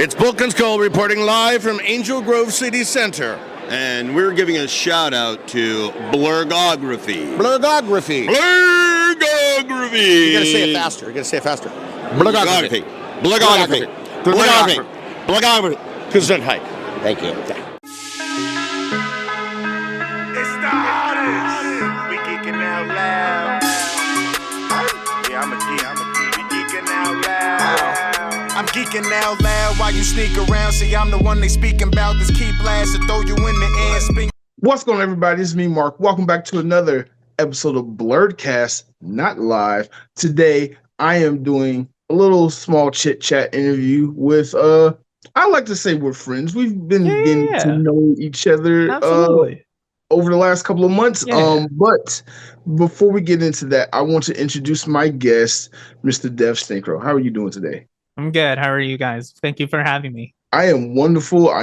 It's Book and Skull reporting live from Angel Grove City Center. And we're giving a shout out to Blerdography. Blerdography. Blerdography. You gotta say it faster. Blerdography. Blerdography. Blerdography. Blerdography. Gesundheit. Thank you. It's the hottest. We geeking out loud. Yeah, I'm a geek. We geeking out loud. I'm geeking out loud while you sneak around. See, I'm the one they speaking about. This key blast to throw you in the air. Spin. What's going on, everybody? This is me, Mark. Welcome back to another episode of Blerdkast, not live. Today, I am doing a little small chit-chat interview with, I like to say we're friends. We've been getting to know each other over the last couple of months. But before we get into that, I want to introduce my guest, Mr. DevSynchro. How are you doing today? I'm good. How are you guys? Thank you for having me. I am wonderful.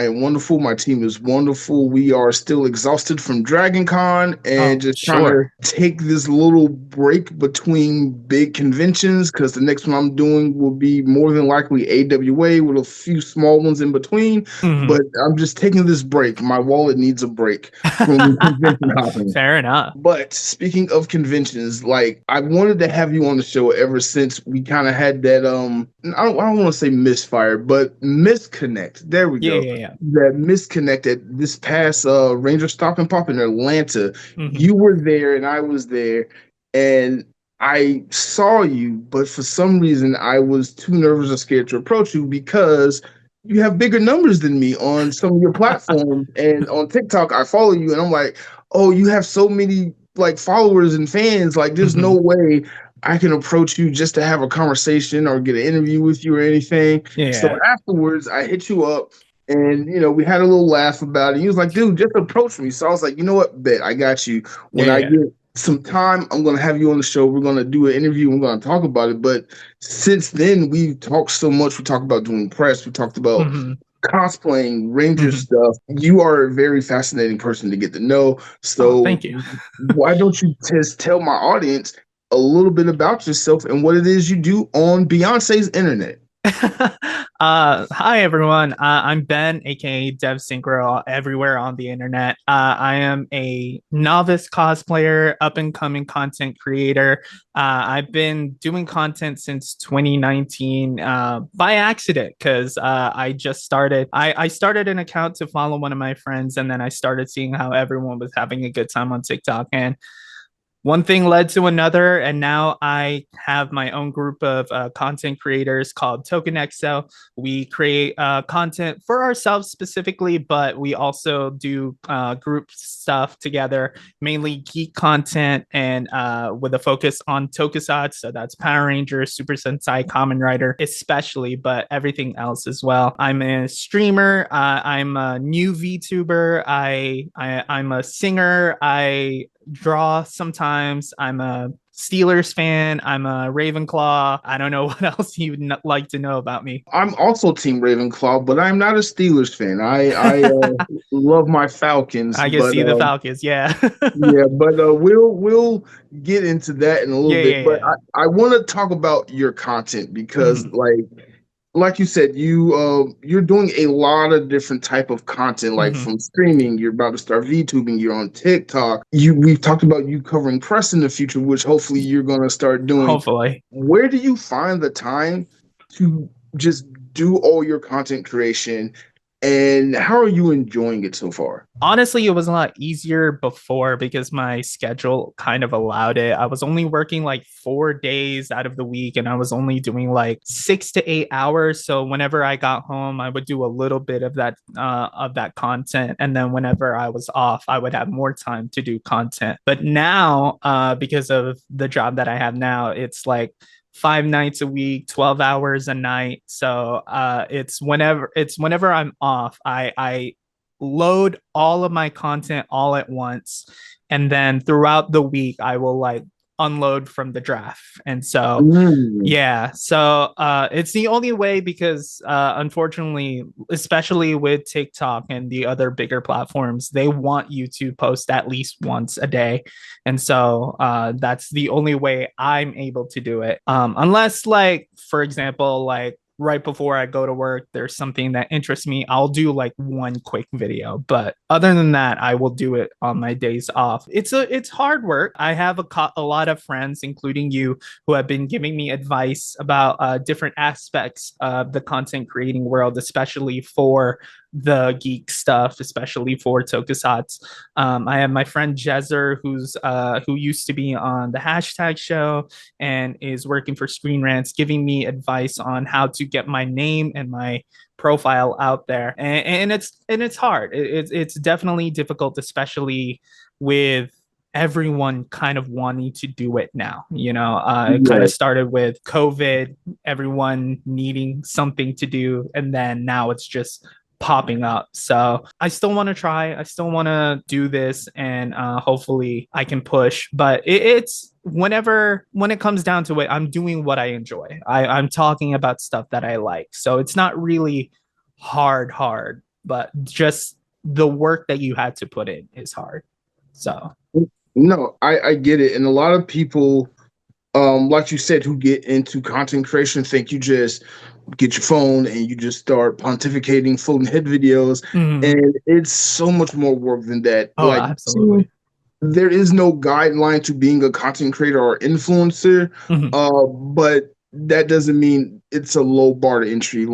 My team is wonderful. We are still exhausted from DragonCon and trying to take this little break between big conventions, because the next one I'm doing will be more than likely AWA with a few small ones in between. Mm-hmm. But I'm just taking this break. My wallet needs a break from convention hopping. Fair enough. But speaking of conventions, like, I wanted to have you on the show ever since we kind of had that I don't want to say misfire, but misconnect. There we go. That misconnected this past Ranger Stop and Pop in Atlanta. Mm-hmm. You were there and I was there, and I saw you, but for some reason I was too nervous or scared to approach you because you have bigger numbers than me on some of your platforms. And on TikTok, I follow you and I'm like, oh, you have so many like followers and fans. Like, there's no way I can approach you just to have a conversation or get an interview with you or anything. Yeah. So afterwards, I hit you up and, we had a little laugh about it. He was like, dude, just approach me. So I was like, you know what? Bet, I got you. When I get some time, I'm going to have you on the show. We're going to do an interview. We're going to talk about it. But since then, we've talked so much. We talked about doing press. We talked about cosplaying, Ranger stuff. You are a very fascinating person to get to know. So thank you. Why don't you just tell my audience a little bit about yourself and what it is you do on Beyonce's internet? Hi, everyone. I'm Ben, aka DevSynchro, everywhere on the internet. I am a novice cosplayer, up-and-coming content creator. I've been doing content since 2019 by accident, because I just started. I started an account to follow one of my friends, and then I started seeing how everyone was having a good time on TikTok, and one thing led to another, and now I have my own group of content creators called TokenXL. We create content for ourselves specifically, but we also do group stuff together, mainly geek content, and with a focus on tokusatsu. So that's Power Rangers, Super Sentai, Kamen Rider, especially, but everything else as well. I'm a streamer. I'm a new VTuber. I'm a singer. I draw sometimes. I'm a Steelers fan. I'm a Ravenclaw. I don't know what else you'd like to know about me. I'm also Team Ravenclaw, but I'm not a Steelers fan. I love my Falcons. I can see the Falcons, yeah, but we'll get into that in a little bit. But I want to talk about your content because, like you said, you're doing a lot of different type of content, like from streaming. You're about to start VTubing. You're on TikTok. We've talked about you covering press in the future, which hopefully you're going to start doing. Hopefully. Where do you find the time to just do all your content creation? And how are you enjoying it so far? Honestly, it was a lot easier before because my schedule kind of allowed it. I was only working like 4 days out of the week, and I was only doing like 6 to 8 hours. So whenever I got home, I would do a little bit of that content. And then whenever I was off, I would have more time to do content. But now, because of the job that I have now, it's like 5 nights a week, 12 hours a night. So it's whenever I'm off, I load all of my content all at once. And then throughout the week, I will like unload from the draft. And so, it's the only way because unfortunately, especially with TikTok and the other bigger platforms, they want you to post at least once a day. And so that's the only way I'm able to do it. Unless, like, for example, like right before I go to work, there's something that interests me, I'll do like one quick video. But other than that, I will do it on my days off. It's hard work. I have a lot of friends, including you, who have been giving me advice about different aspects of the content creating world, especially for the geek stuff, especially for tokusatsu. I have my friend Jezer, who used to be on the hashtag show and is working for Screen Rants, giving me advice on how to get my name and my profile out there. And it's hard. It's definitely difficult, especially with everyone kind of wanting to do it now. It kind of started with COVID, everyone needing something to do, and then now it's just popping up. So I still want to try. I still want to do this, and hopefully I can push. But it's when it comes down to it, I'm doing what I enjoy. I'm talking about stuff that I like. So it's not really hard, but just the work that you had to put in is hard. So no, I get it. And a lot of people, like you said, who get into content creation think you just get your phone and you just start pontificating floating head videos. And it's so much more work than that. Oh, absolutely. There is no guideline to being a content creator or influencer, but that doesn't mean it's a low bar to entry.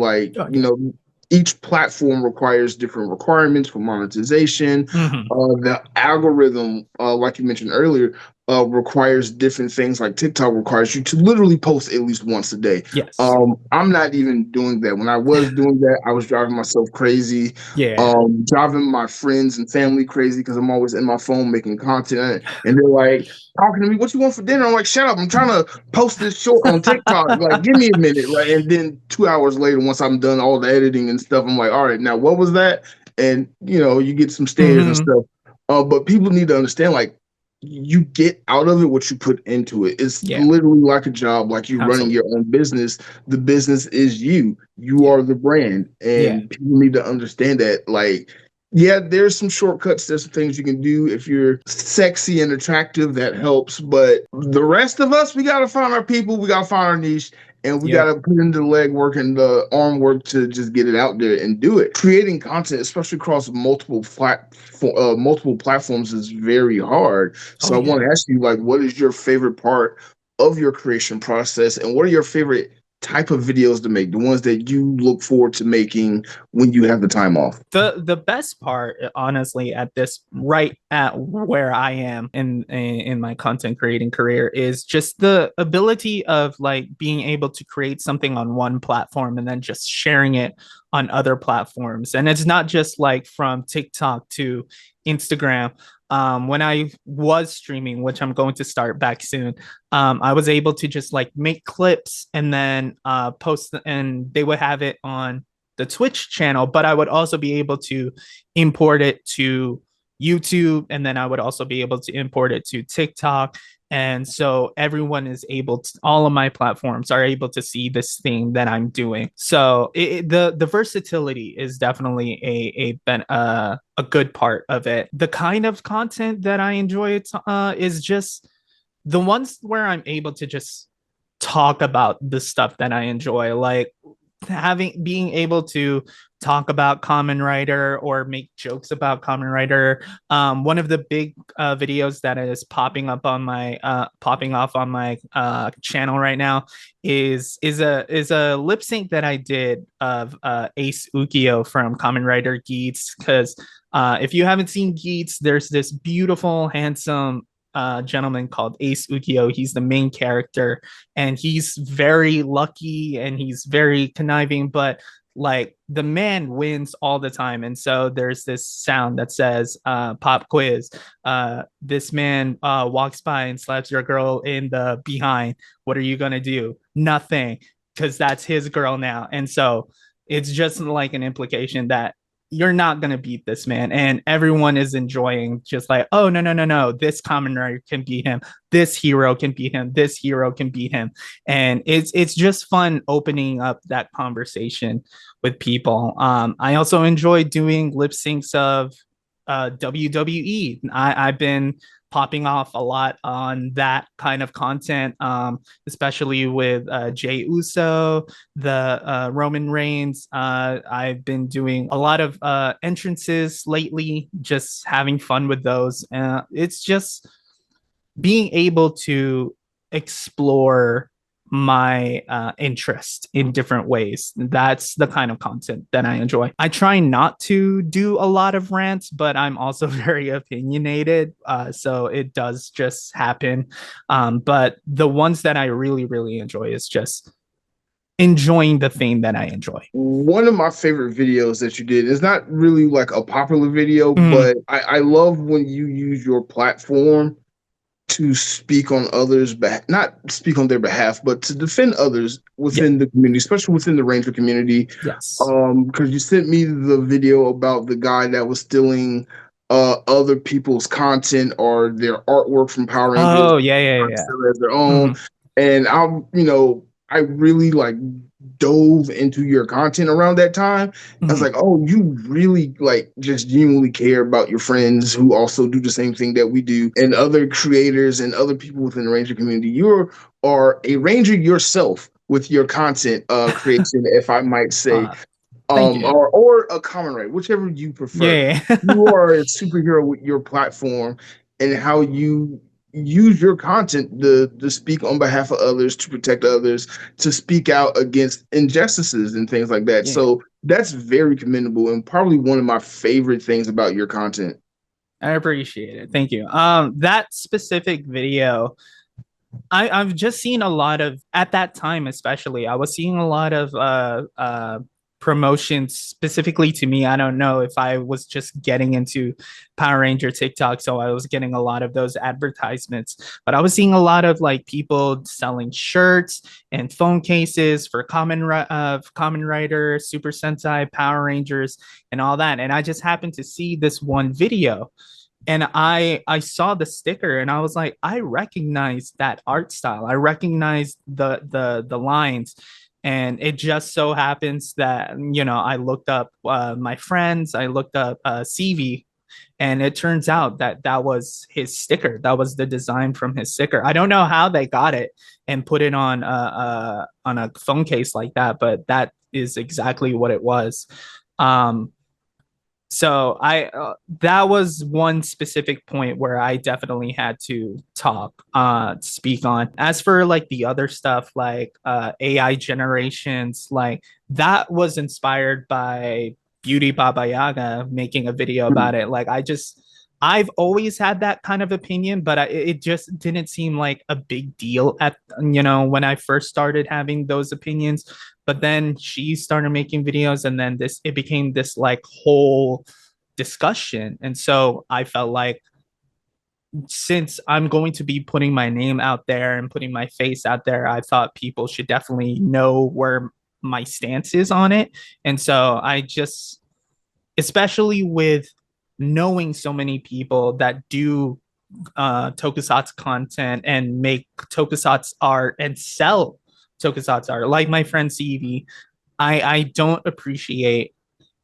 Each platform requires different requirements for monetization. The algorithm, like you mentioned earlier, requires different things. Like TikTok requires you to literally post at least once a day. Yes. I'm not even doing that. When I was doing that, I was driving myself crazy. Driving my friends and family crazy because I'm always in my phone making content. And they're like talking to me, "What you want for dinner?" I'm like, "Shut up. I'm trying to post this short on TikTok. Like, give me a minute." Right. And then 2 hours later, once I'm done all the editing and stuff, I'm like, "All right, now what was that?" And you get some stares and stuff. But people need to understand, like, you get out of it what you put into it. It's literally like a job, like you're running your own business. The business is you. You are the brand. And people need to understand that, like, there's some shortcuts. There's some things you can do. If you're sexy and attractive, that helps. But the rest of us, we got to find our people. We got to find our niche. And we got to put in the legwork and the arm work to just get it out there and do it. Creating content, especially across multiple platforms, is very hard. So I want to ask you, like, what is your favorite part of your creation process? And what are your favorite type of videos to make, the ones that you look forward to making when you have the time off? The best part, honestly, at where I am in my content creating career, is just the ability of like being able to create something on one platform and then just sharing it on other platforms. And it's not just like from TikTok to Instagram. When I was streaming, which I'm going to start back soon, I was able to just like make clips and then post, and they would have it on the Twitch channel, but I would also be able to import it to YouTube, and then I would also be able to import it to TikTok. And so everyone is able to, all of my platforms are able to see this thing that I'm doing. So the versatility is definitely a good part of it. The kind of content that I enjoy is just the ones where I'm able to just talk about the stuff that I enjoy, like being able to talk about Kamen Rider or make jokes about Kamen Rider. One of the big videos that is popping off on my channel right now is a lip sync that I did of Ace Ukyo from Kamen Rider Geets. Because if you haven't seen Geets, there's this beautiful, handsome gentleman called Ace Ukyo. He's the main character, and he's very lucky and he's very conniving, but like the man wins all the time. And so there's this sound that says pop quiz, this man walks by and slaps your girl in the behind, what are you gonna do? Nothing, because that's his girl now. And so it's just like an implication that you're not going to beat this man, and everyone is enjoying just like, oh, no, this Kamen Rider can beat him, this hero can beat him, this hero can beat him. And it's just fun opening up that conversation with people. I also enjoy doing lip syncs of WWE. I've been popping off a lot on that kind of content, especially with Jey Uso, the Roman Reigns. I've been doing a lot of entrances lately, just having fun with those. It's just being able to explore my interest in different ways. That's the kind of content that I enjoy. I try not to do a lot of rants, but I'm also very opinionated, so it does just happen. But the ones that I really, really enjoy is just enjoying the thing that I enjoy. One of my favorite videos that you did is not really like a popular video, but I love when you use your platform to speak on others, not speak on their behalf, but to defend others within the community, especially within the Ranger community. Yes. Because you sent me the video about the guy that was stealing other people's content or their artwork from Power Rangers. Oh, yeah. As their own. And I really like dove into your content around that time. I was like, oh, you really like just genuinely care about your friends who also do the same thing that we do, and other creators and other people within the Ranger community. You are a Ranger yourself with your content creation, if I might say. Or a common Ranger, whichever you prefer. Yeah. You are a superhero with your platform and how you use your content to speak on behalf of others, to protect others, to speak out against injustices and things like that. So that's very commendable and probably one of my favorite things about your content. I appreciate it. Thank you. That specific video, I've just seen a lot of, at that time especially, I was seeing a lot of promotions specifically to me. I don't know if I was just getting into Power Ranger TikTok, so I was getting a lot of those advertisements, but I was seeing a lot of like people selling shirts and phone cases for Kamen Rider, Super Sentai, Power Rangers, and all that. And I just happened to see this one video, and I saw the sticker, and I was like, I recognize that art style. I recognize the lines. And it just so happens that, I looked up my friends, I looked up CV, and it turns out that was his sticker. That was the design from his sticker. I don't know how they got it and put it on a phone case like that, but that is exactly what it was. So that was one specific point where I definitely had to speak on. As for like the other stuff, like AI generations, like that was inspired by Beauty Baba Yaga making a video about it. Like I've always had that kind of opinion, but it just didn't seem like a big deal when I first started having those opinions. But then she started making videos, and then it became this like whole discussion. And so I felt like, since I'm going to be putting my name out there and putting my face out there, I thought people should definitely know where my stance is on it. And so I just, especially with knowing so many people that do tokusatsu content and make tokusatsu art and sell tokusatsu art, like my friend CV, I don't appreciate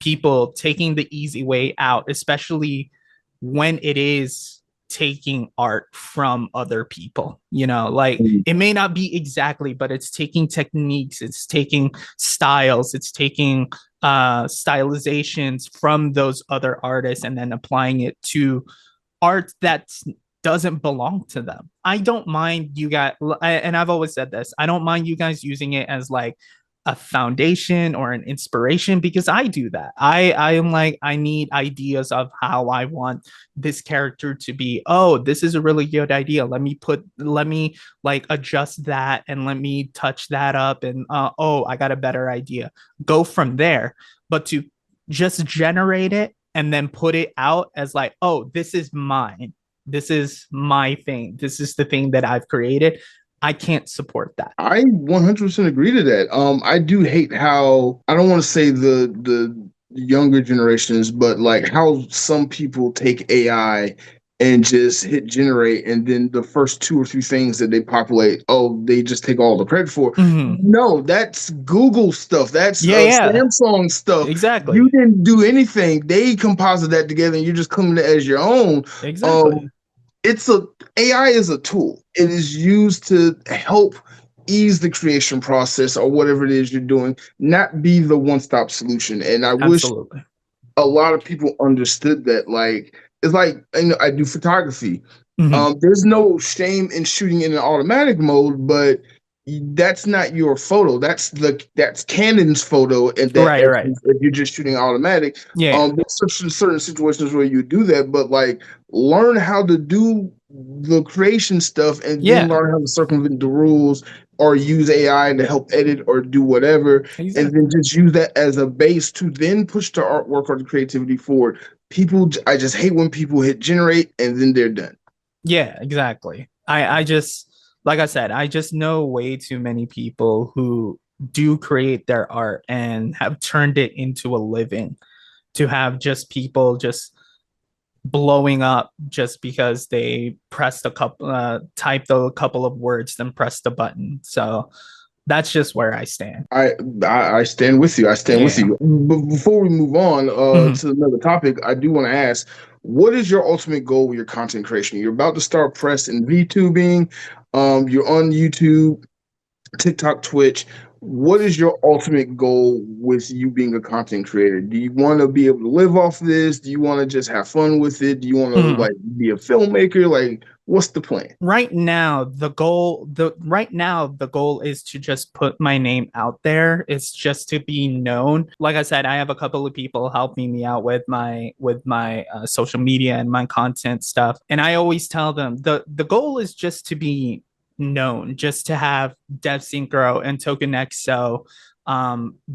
people taking the easy way out, especially when it is taking art from other people. Like it may not be exactly, but it's taking techniques, it's taking styles, it's taking stylizations from those other artists and then applying it to art that doesn't belong to them. I don't mind you guys, and I've always said this, I don't mind you guys using it as like a foundation or an inspiration, because I do that. I am like, I need ideas of how I want this character to be. Oh, this is a really good idea. Let me like adjust that and let me touch that up. And oh, I got a better idea. Go from there. But to just generate it and then put it out as like, oh, this is mine. This is my thing. This is the thing that I've created. I can't support that. I 100% agree to that. I do hate how, I don't want to say the younger generations, but like how some people take AI and just hit generate, and then the first 2 or 3 things that they populate, they just take all the credit for. No, that's Google stuff. That's Samsung stuff. Exactly. You didn't do anything. They composite that together, and you're just coming as your own. Exactly. AI is a tool. It is used to help ease the creation process or whatever it is you're doing, not be the one-stop solution. And I wish Absolutely. a lot of people understood that. Like, it's like, I do photography. There's no shame in shooting in an automatic mode, but that's not your photo. That's Canon's photo, and that Right. if you're just shooting automatic. Yeah. There's certain situations where you do that, but like, learn how to do the creation stuff, and then learn how to circumvent the rules or use AI to help edit or do whatever, and then just use that as a base to then push the artwork or the creativity forward. I just hate when people hit generate and then they're done. Yeah, exactly. I just, like I said, I just know way too many people who do create their art and have turned it into a living, to have just people just blowing up just because they pressed typed a couple of words, then pressed the button. So that's just where I stand. I stand with you. I stand with you. But before we move on to another topic, I do want to ask, what is your ultimate goal with your content creation? You're about to start press and VTubing. You're on YouTube, TikTok, Twitch. What is your ultimate goal with you being a content creator? Do you want to be able to live off this? Do you want to just have fun with it? Do you want to like be a filmmaker? Like, what's the plan? Right now, the goal is to just put my name out there. It's just to be known. Like I said, I have a couple of people helping me out with my social media and my content stuff. And I always tell them the goal is just to be known, just to have DevSynchro and TokenXO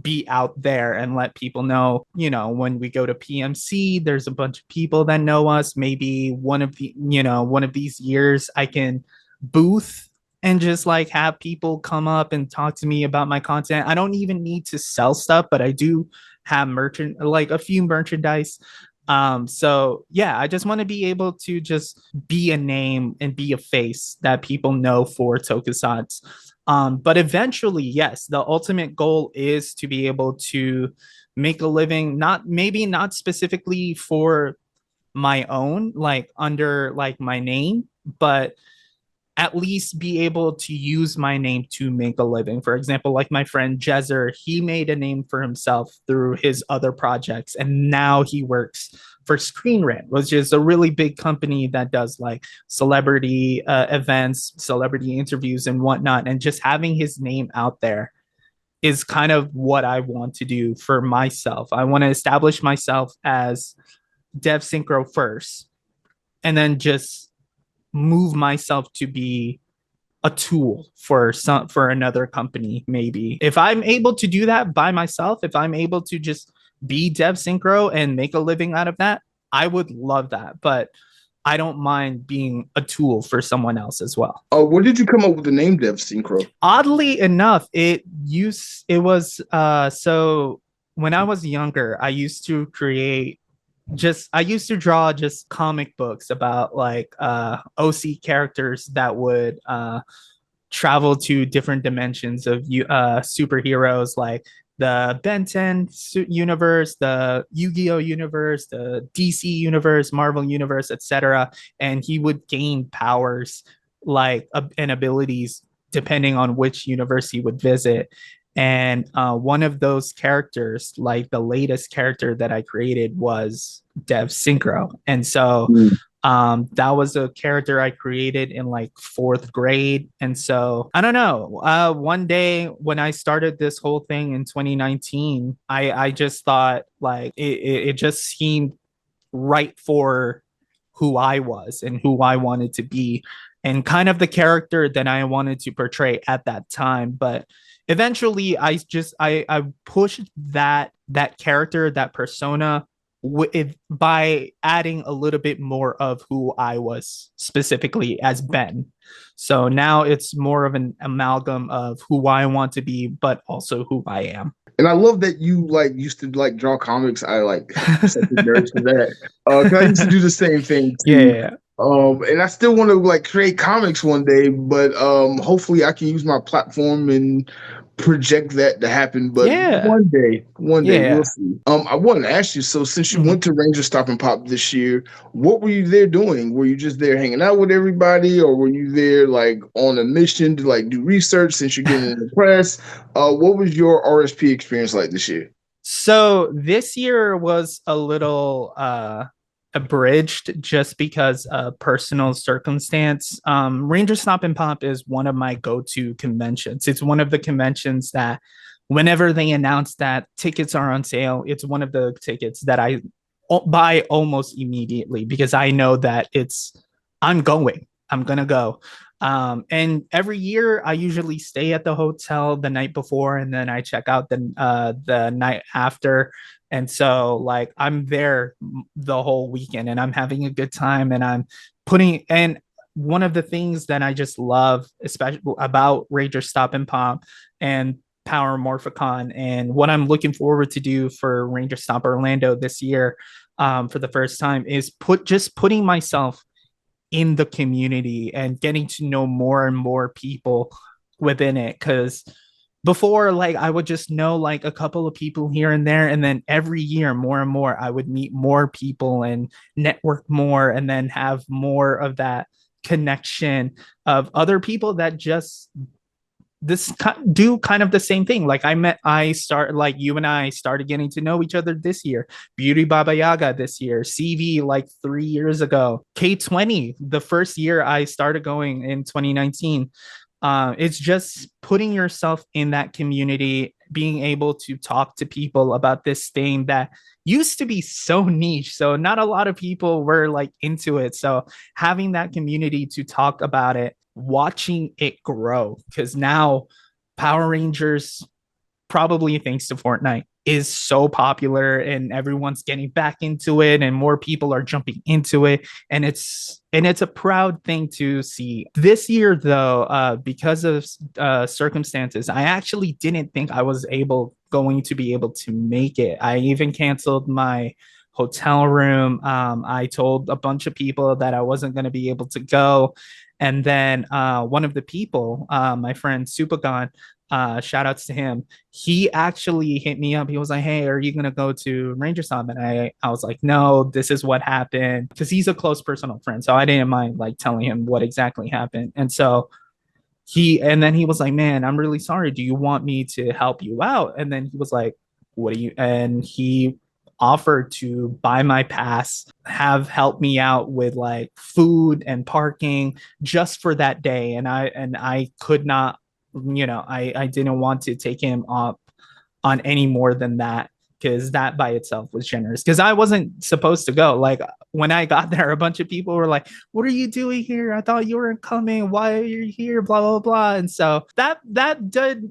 be out there and let people know, when we go to PMC, there's a bunch of people that know us. Maybe one of these years I can booth and just like have people come up and talk to me about my content. I don't even need to sell stuff, but I do have a few merchandise. So yeah, I just want to be able to just be a name and be a face that people know for Tokusatsu. But eventually, yes, the ultimate goal is to be able to make a living, not specifically for my own, like under like my name, but at least be able to use my name to make a living. For example, like my friend Jezer, he made a name for himself through his other projects, and now he works for Screen Rant, which is a really big company that does like celebrity events, celebrity interviews and whatnot. And just having his name out there is kind of what I want to do for myself. I want to establish myself as DevSynchro first, and then just move myself to be a tool for another company. Maybe if I'm able to do that by myself, if I'm able to just be DevSynchro and make a living out of that, I would love that. But I don't mind being a tool for someone else as well. Where did you come up with the name DevSynchro? Oddly enough, so when I was younger, I used to draw just comic books about like OC characters that would travel to different dimensions of superheroes, like the Ben 10 universe, the Yu-Gi-Oh universe, the DC universe, Marvel universe, etc. And he would gain powers like and abilities depending on which universe he would visit. And one of those characters, like the latest character that I created, was DevSynchro. And so that was a character I created in like 4th grade. And so I don't know, one day when I started this whole thing in 2019, I just thought like it just seemed right for who I was and who I wanted to be, and kind of the character that I wanted to portray at that time. But eventually I pushed that character, that persona, by adding a little bit more of who I was specifically as Ben. So now it's more of an amalgam of who I want to be, but also who I am. And I love that you like used to like draw comics. I like such a nerd for that. 'Cause I used to do the same thing too. Yeah. And I still want to like create comics one day, but hopefully I can use my platform and project that to happen, but one day we'll see. I wanted to ask you, so since you went to Ranger Stop and Pop this year, what were you there doing? Were you just there hanging out with everybody, or were you there like on a mission to like do research since you're getting in the press? What was your RSP experience like this year? So this year was a little abridged just because of personal circumstance. Ranger Stop and Pop is one of my go-to conventions. It's one of the conventions that whenever they announce that tickets are on sale, it's one of the tickets that I buy almost immediately because I know that I'm gonna go. And every year I usually stay at the hotel the night before and then I check out the night after. And so like I'm there the whole weekend and I'm having a good time and and one of the things that I just love, especially about Ranger Stop and Pop and Power Morphicon and what I'm looking forward to do for Ranger Stop Orlando this year for the first time is putting myself in the community and getting to know more and more people within it. Because before, like I would just know like a couple of people here and there, and then every year more and more I would meet more people and network more and then have more of that connection of other people that just do kind of the same thing. Like you and I started getting to know each other this year. Beauty Baba Yaga this year, CV like 3 years ago, K20 the first year I started going in 2019. It's just putting yourself in that community, being able to talk to people about this thing that used to be so niche. So not a lot of people were like into it. So having that community to talk about it, watching it grow, because now Power Rangers, probably thanks to Fortnite, is so popular and everyone's getting back into it and more people are jumping into it, and it's a proud thing to see. This year though, because of circumstances, I actually didn't think I was going to be able to make it. I even canceled my hotel room. I told a bunch of people that I wasn't going to be able to go. And then one of the people, my friend Supagon, shout outs to him, he actually hit me up. He was like, hey, are you going to go to Ranger Stop? And I was like, no, this is what happened. Because he's a close personal friend. So I didn't mind like telling him what exactly happened. And so then he was like, man, I'm really sorry. Do you want me to help you out? And then he was like, and he offered to buy my pass, have helped me out with like food and parking just for that day. And I could not, I didn't want to take him up on any more than that, because that by itself was generous, because I wasn't supposed to go. Like when I got there, a bunch of people were like, what are you doing here? I thought you weren't coming. Why are you here? Blah, blah, blah. And so that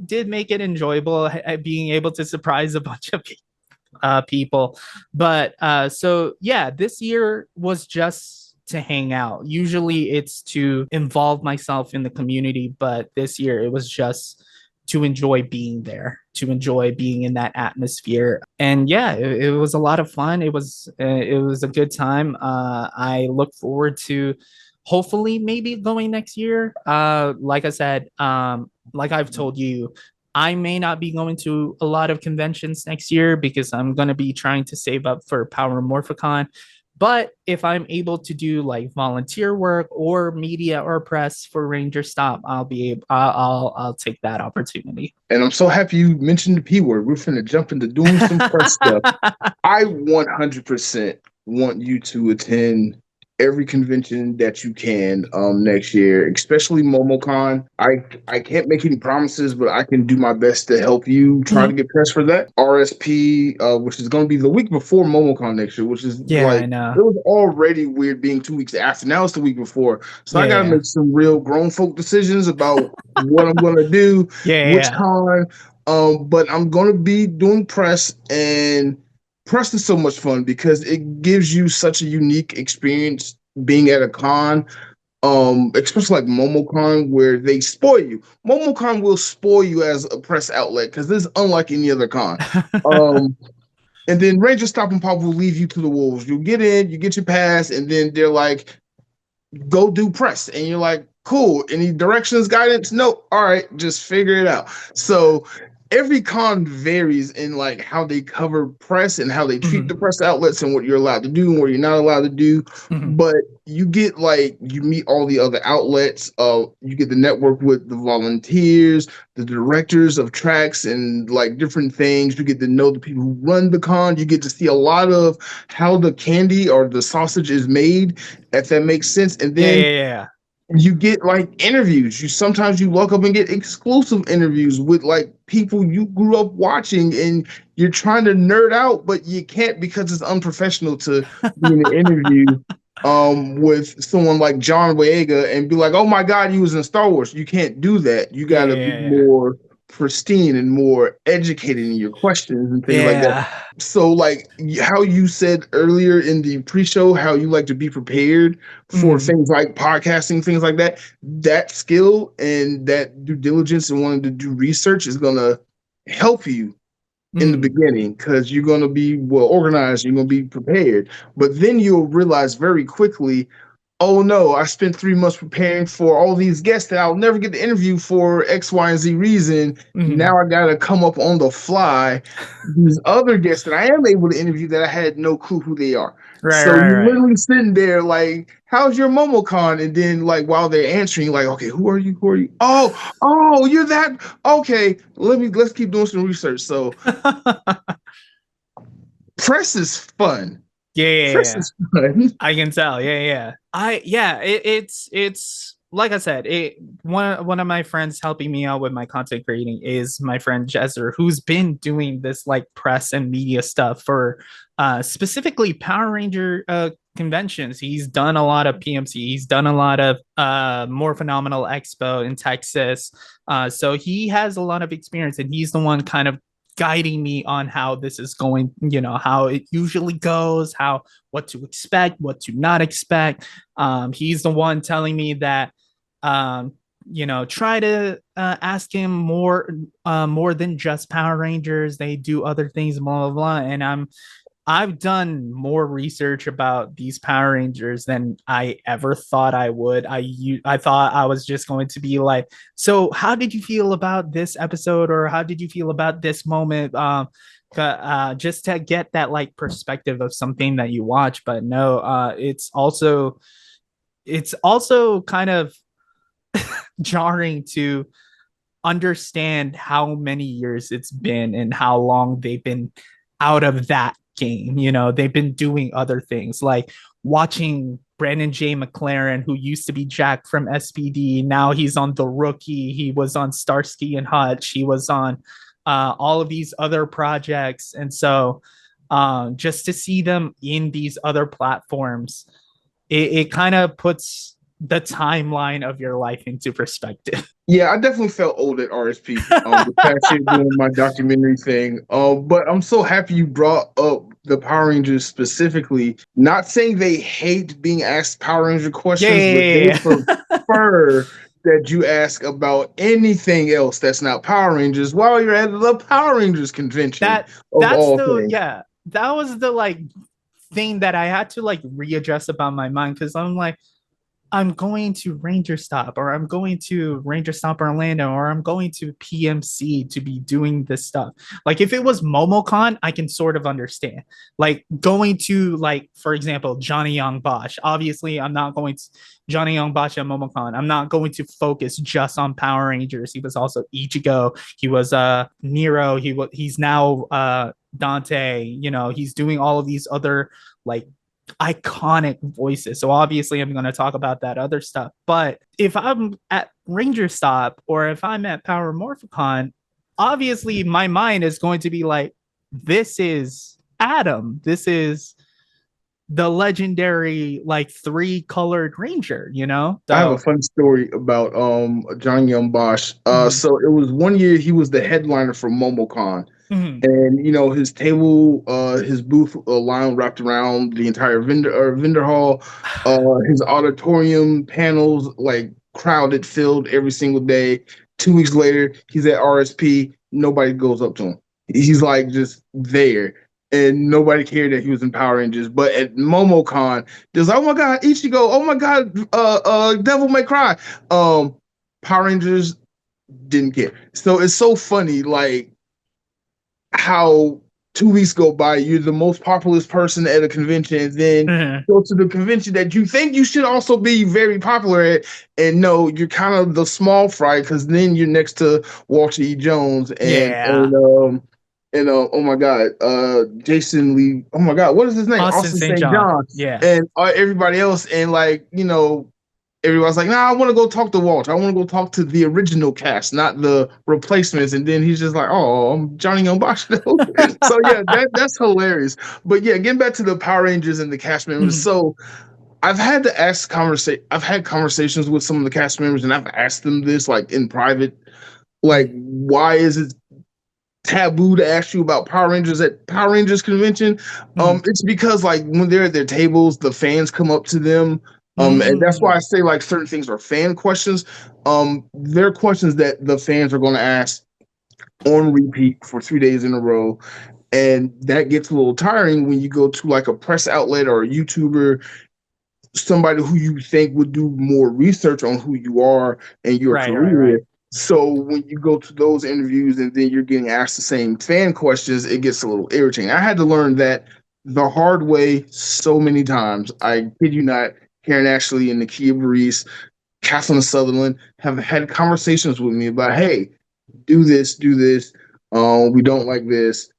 did make it enjoyable, being able to surprise a bunch of people. But so yeah, this year was just to hang out. Usually it's to involve myself in the community, but this year it was just to enjoy being there, to enjoy being in that atmosphere. And yeah, it was a lot of fun. It was a good time. I look forward to hopefully maybe going next year. Like I said, like I've told you, I may not be going to a lot of conventions next year because I'm going to be trying to save up for Power Morphicon. But if I'm able to do like volunteer work or media or press for Ranger Stop, I'll take that opportunity. And I'm so happy you mentioned the P word. We're finna jump into doing some press stuff. I 100% want you to attend every convention that you can next year, especially MomoCon. I can't make any promises, but I can do my best to help you try to get press for that. RSP, which is going to be the week before MomoCon next year, which is I know. It was already weird being 2 weeks after. Now it's the week before. So I got to make some real grown folk decisions about what I'm going to do, which con. But I'm going to be doing press, and press is so much fun because it gives you such a unique experience being at a con, especially like MomoCon, where they spoil you. MomoCon will spoil you as a press outlet because this is unlike any other con. And then Ranger Stop and Pop will leave you to the wolves. You'll get in, you get your pass, and then they're like, go do press. And you're like, Cool. Any directions, guidance? Nope. All right, just figure it out. So every con varies in like how they cover press and how they treat the press outlets and what you're allowed to do and what you're not allowed to do. But you get like you meet all the other outlets. You get to network with the volunteers, the directors of tracks and like different things. You get to know the people who run the con. You get to see a lot of how the candy or the sausage is made, if that makes sense. And then you get like interviews. Sometimes you walk up and get exclusive interviews with like people you grew up watching, and you're trying to nerd out, but you can't because it's unprofessional to be in an interview with someone like John Boyega and be like, "Oh my God, he was in Star Wars." You can't do that. You got to be more pristine and more educated in your questions and things like that. So like how you said earlier in the pre-show, how you like to be prepared for things like podcasting, things like that, that skill and that due diligence and wanting to do research is going to help you in the beginning, because you're going to be well organized, you're going to be prepared. But then you'll realize very quickly, oh no, I spent 3 months preparing for all these guests that I'll never get to interview for X, Y, and Z reason. Now I got to come up on the fly these other guests that I am able to interview that I had no clue who they are. You're literally sitting there like, how's your MomoCon? And then like while they're answering, like, okay, who are you? Who are you? Oh, you're that. Okay, let's keep doing some research. So press is fun. Press is fun. I can tell. It's like I said, one of my friends helping me out with my content creating is my friend Jezzer, who's been doing this like press and media stuff for specifically Power Ranger conventions. He's done a lot of PMC. He's done a lot of More Phenomenal Expo in Texas. So he has a lot of experience, and he's the one kind of guiding me on how this is going, how it usually goes, what to expect, what to not expect. He's the one telling me that try to ask him more than just Power Rangers. They do other things, blah blah blah. And I've done more research about these Power Rangers than I ever thought I would. I thought I was just going to be like, so how did you feel about this episode, or how did you feel about this moment? Just to get that like perspective of something that you watch. But no, it's also kind of jarring to understand how many years it's been and how long they've been out of that game. They've been doing other things, like watching Brandon J. McLaren, who used to be Jack from SPD. Now he's on The Rookie. He was on Starsky and Hutch. He was on all of these other projects. And so just to see them in these other platforms, it kind of puts the timeline of your life into perspective. Yeah, I definitely felt old at RSP the past year doing my documentary thing. But I'm so happy you brought up the Power Rangers specifically. Not saying they hate being asked Power Ranger questions, but they prefer that you ask about anything else that's not Power Rangers while you're at the Power Rangers convention. That was the like thing that I had to like readjust about my mind, because I'm like, I'm going to Ranger Stop, or I'm going to Ranger Stop Orlando, or I'm going to PMC to be doing this stuff. Like if it was MomoCon, I can sort of understand. Like going to, like, for example, Johnny Young Bosch. Obviously, I'm not going to Johnny Young Bosch at MomoCon. I'm not going to focus just on Power Rangers. He was also Ichigo. He was Nero. He's now Dante. He's doing all of these other like iconic voices. So obviously I'm going to talk about that other stuff. But if I'm at Ranger Stop or if I'm at Power Morphicon, obviously my mind is going to be like, this is Adam. This is the legendary like 3-colored Ranger, I have a fun story about John Young Bosch. So it was one year he was the headliner for MomoCon. And his table, his booth line wrapped around the entire vendor hall. His auditorium panels like crowded, filled every single day. 2 weeks later, he's at RSP. Nobody goes up to him. He's like just there. and nobody cared that he was in Power Rangers. But at MomoCon, there's like, oh my god, Ichigo, oh my god, Devil May Cry. Power Rangers didn't care. So it's so funny, like how 2 weeks go by, you're the most populous person at a convention, and then go to the convention that you think you should also be very popular at, and no, you're kind of the small fry because then you're next to Walter E. Jones and oh my god, Jason Lee. Oh my god, what is his name? Austin St. John. Yeah, and everybody else, and like everybody's like, nah, I want to go talk to Walter. I want to go talk to the original cast, not the replacements. And then he's just like, oh, I'm Johnny Young Bosch. So yeah, that's hilarious. But yeah, getting back to the Power Rangers and the cast members. So I've had conversations with some of the cast members, and I've asked them this like in private, like, why is it taboo to ask you about Power Rangers at Power Rangers convention? It's because like when they're at their tables, the fans come up to them. And that's why I say like certain things are fan questions. They're questions that the fans are going to ask on repeat for 3 days in a row. And that gets a little tiring when you go to like a press outlet or a YouTuber, somebody who you think would do more research on who you are and your career. Right. So when you go to those interviews and then you're getting asked the same fan questions, it gets a little irritating. I had to learn that the hard way so many times. I kid you not. Karen Ashley and Nakia Burris, Kathleen Sutherland have had conversations with me about, hey, do this. We don't like this,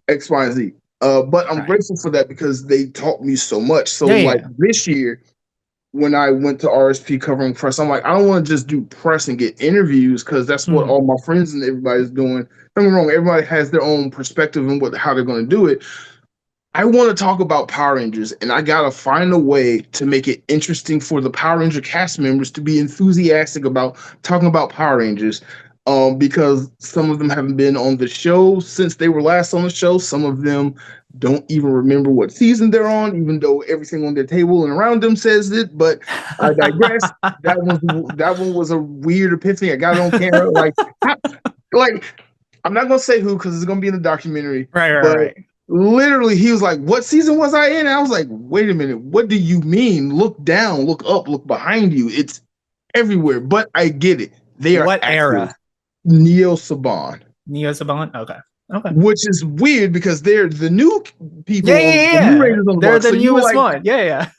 X, Y, and Z. But I'm grateful for that because they taught me so much. So this year, when I went to RSP covering press, I'm like, I don't want to just do press and get interviews because that's what all my friends and everybody's doing. Don't get me wrong, everybody has their own perspective and how they're going to do it. I want to talk about Power Rangers, and I got to find a way to make it interesting for the Power Ranger cast members to be enthusiastic about talking about Power Rangers, because some of them haven't been on the show since they were last on the show. Some of them don't even remember what season they're on, even though everything on their table and around them says it. But I digress. That one was a weird epiphany. I got it on camera. Like I'm not going to say who because it's going to be in the documentary. Right. Literally, he was like, what season was I in? And I was like, wait a minute. What do you mean? Look down, look up, look behind you. It's everywhere. But I get it. They are what era? Neo Saban. Okay. Which is weird because they're the new people. Yeah. They're the newest one. Yeah.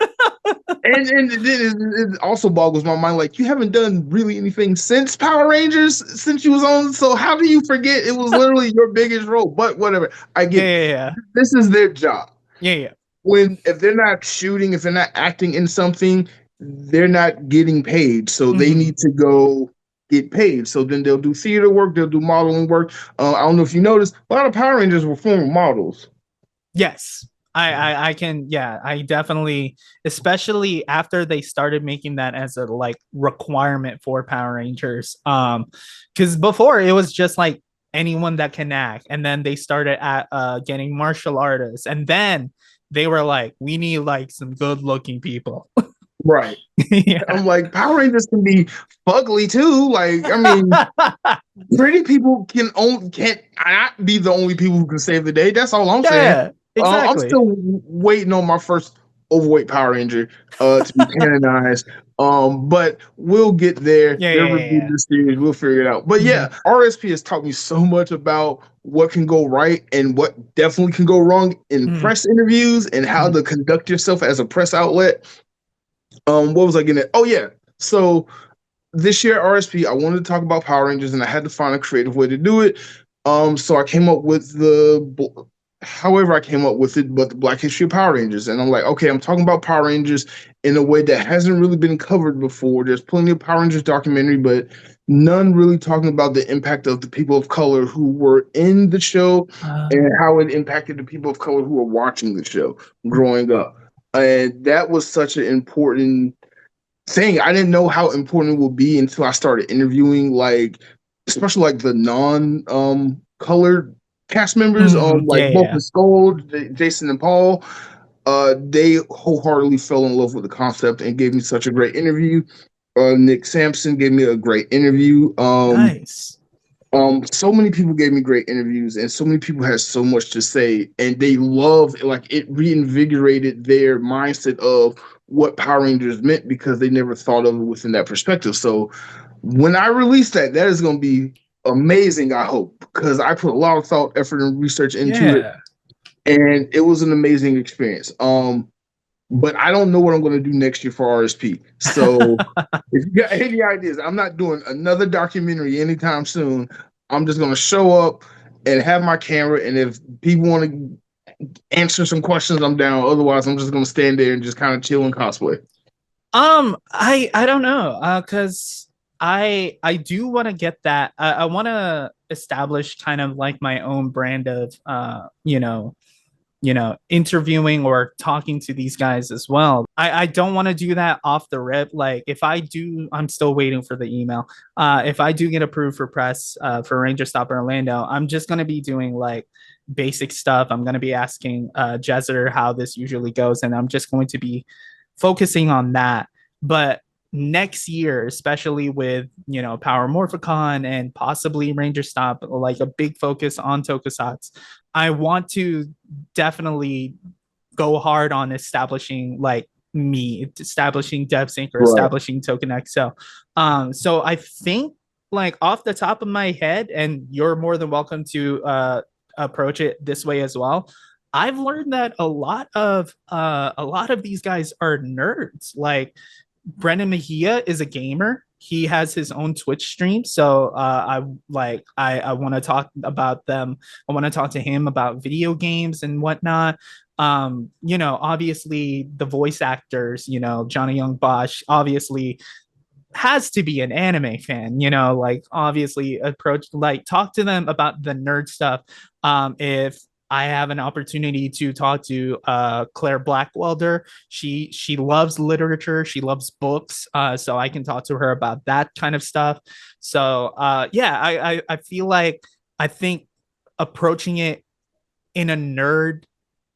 And it also boggles my mind. Like, you haven't done really anything since Power Rangers since you was on. So how do you forget it was literally your biggest role? But whatever. I get it. Yeah. This is their job. Yeah. If they're not shooting, if they're not acting in something, they're not getting paid. So they need to go get paid. So then they'll do theater work, they'll do modeling work. I don't know if you noticed, a lot of Power Rangers were former models. Yes. I can, I definitely, especially after they started making that as a like requirement for Power Rangers. Because before it was just like anyone that can act, and then they started at getting martial artists, and then they were like, we need like some good looking people. Right. I'm like, Power Rangers can be fugly too. Like, I mean, pretty people can't not be the only people who can save the day. That's all I'm saying. Exactly. I'm still waiting on my first overweight Power Ranger to be canonized. But we'll get there. This series, we'll figure it out. But RSP has taught me so much about what can go right and what definitely can go wrong in press interviews and how to conduct yourself as a press outlet. What was I getting at? Oh yeah. So this year at RSP, I wanted to talk about Power Rangers and I had to find a creative way to do it. So I came up with however I came up with it, but the Black History of Power Rangers. And I'm like, okay, I'm talking about Power Rangers in a way that hasn't really been covered before. There's plenty of Power Rangers documentary, but none really talking about the impact of the people of color who were in the show and how it impacted the people of color who were watching the show growing up. And that was such an important thing. I didn't know how important it would be until I started interviewing, like, especially like the non-colored cast members, both Skull, Jason and Paul. They wholeheartedly fell in love with the concept and gave me such a great interview. Nick Sampson gave me a great interview. Nice. So many people gave me great interviews, and so many people had so much to say, and they loved, like, it reinvigorated their mindset of what Power Rangers meant because they never thought of it within that perspective. So when I release that, that is going to be amazing, I hope, because I put a lot of thought, effort, and research into it, and it was an amazing experience. But I don't know what I'm going to do next year for RSP. So if you got any ideas, I'm not doing another documentary anytime soon. I'm just going to show up and have my camera. And if people want to answer some questions, I'm down. Otherwise, I'm just going to stand there and just kind of chill and cosplay. I don't know, because I do want to get that. I want to establish kind of like my own brand of interviewing or talking to these guys as well. I don't want to do that off the rip. Like if I do, I'm still waiting for the email. If I do get approved for press for Ranger Stop Orlando, I'm just going to be doing like basic stuff. I'm going to be asking Jezer how this usually goes, and I'm just going to be focusing on that. But next year, especially with Power Morphicon and possibly Ranger Stop, like a big focus on tokusatsu, I want to definitely go hard on establishing establishing DevSynchro, establishing TokenXL. So I think, like, off the top of my head, and you're more than welcome to approach it this way as well, I've learned that a lot of these guys are nerds. Like Brendan Mejia is a gamer. He has his own Twitch stream. So I want to talk about them. I want to talk to him about video games and whatnot. Obviously the voice actors, Johnny Young Bosch obviously has to be an anime fan, obviously talk to them about the nerd stuff. If I have an opportunity to talk to Claire Blackwelder. She loves literature. She loves books. So I can talk to her about that kind of stuff. So I feel like I think approaching it in a nerd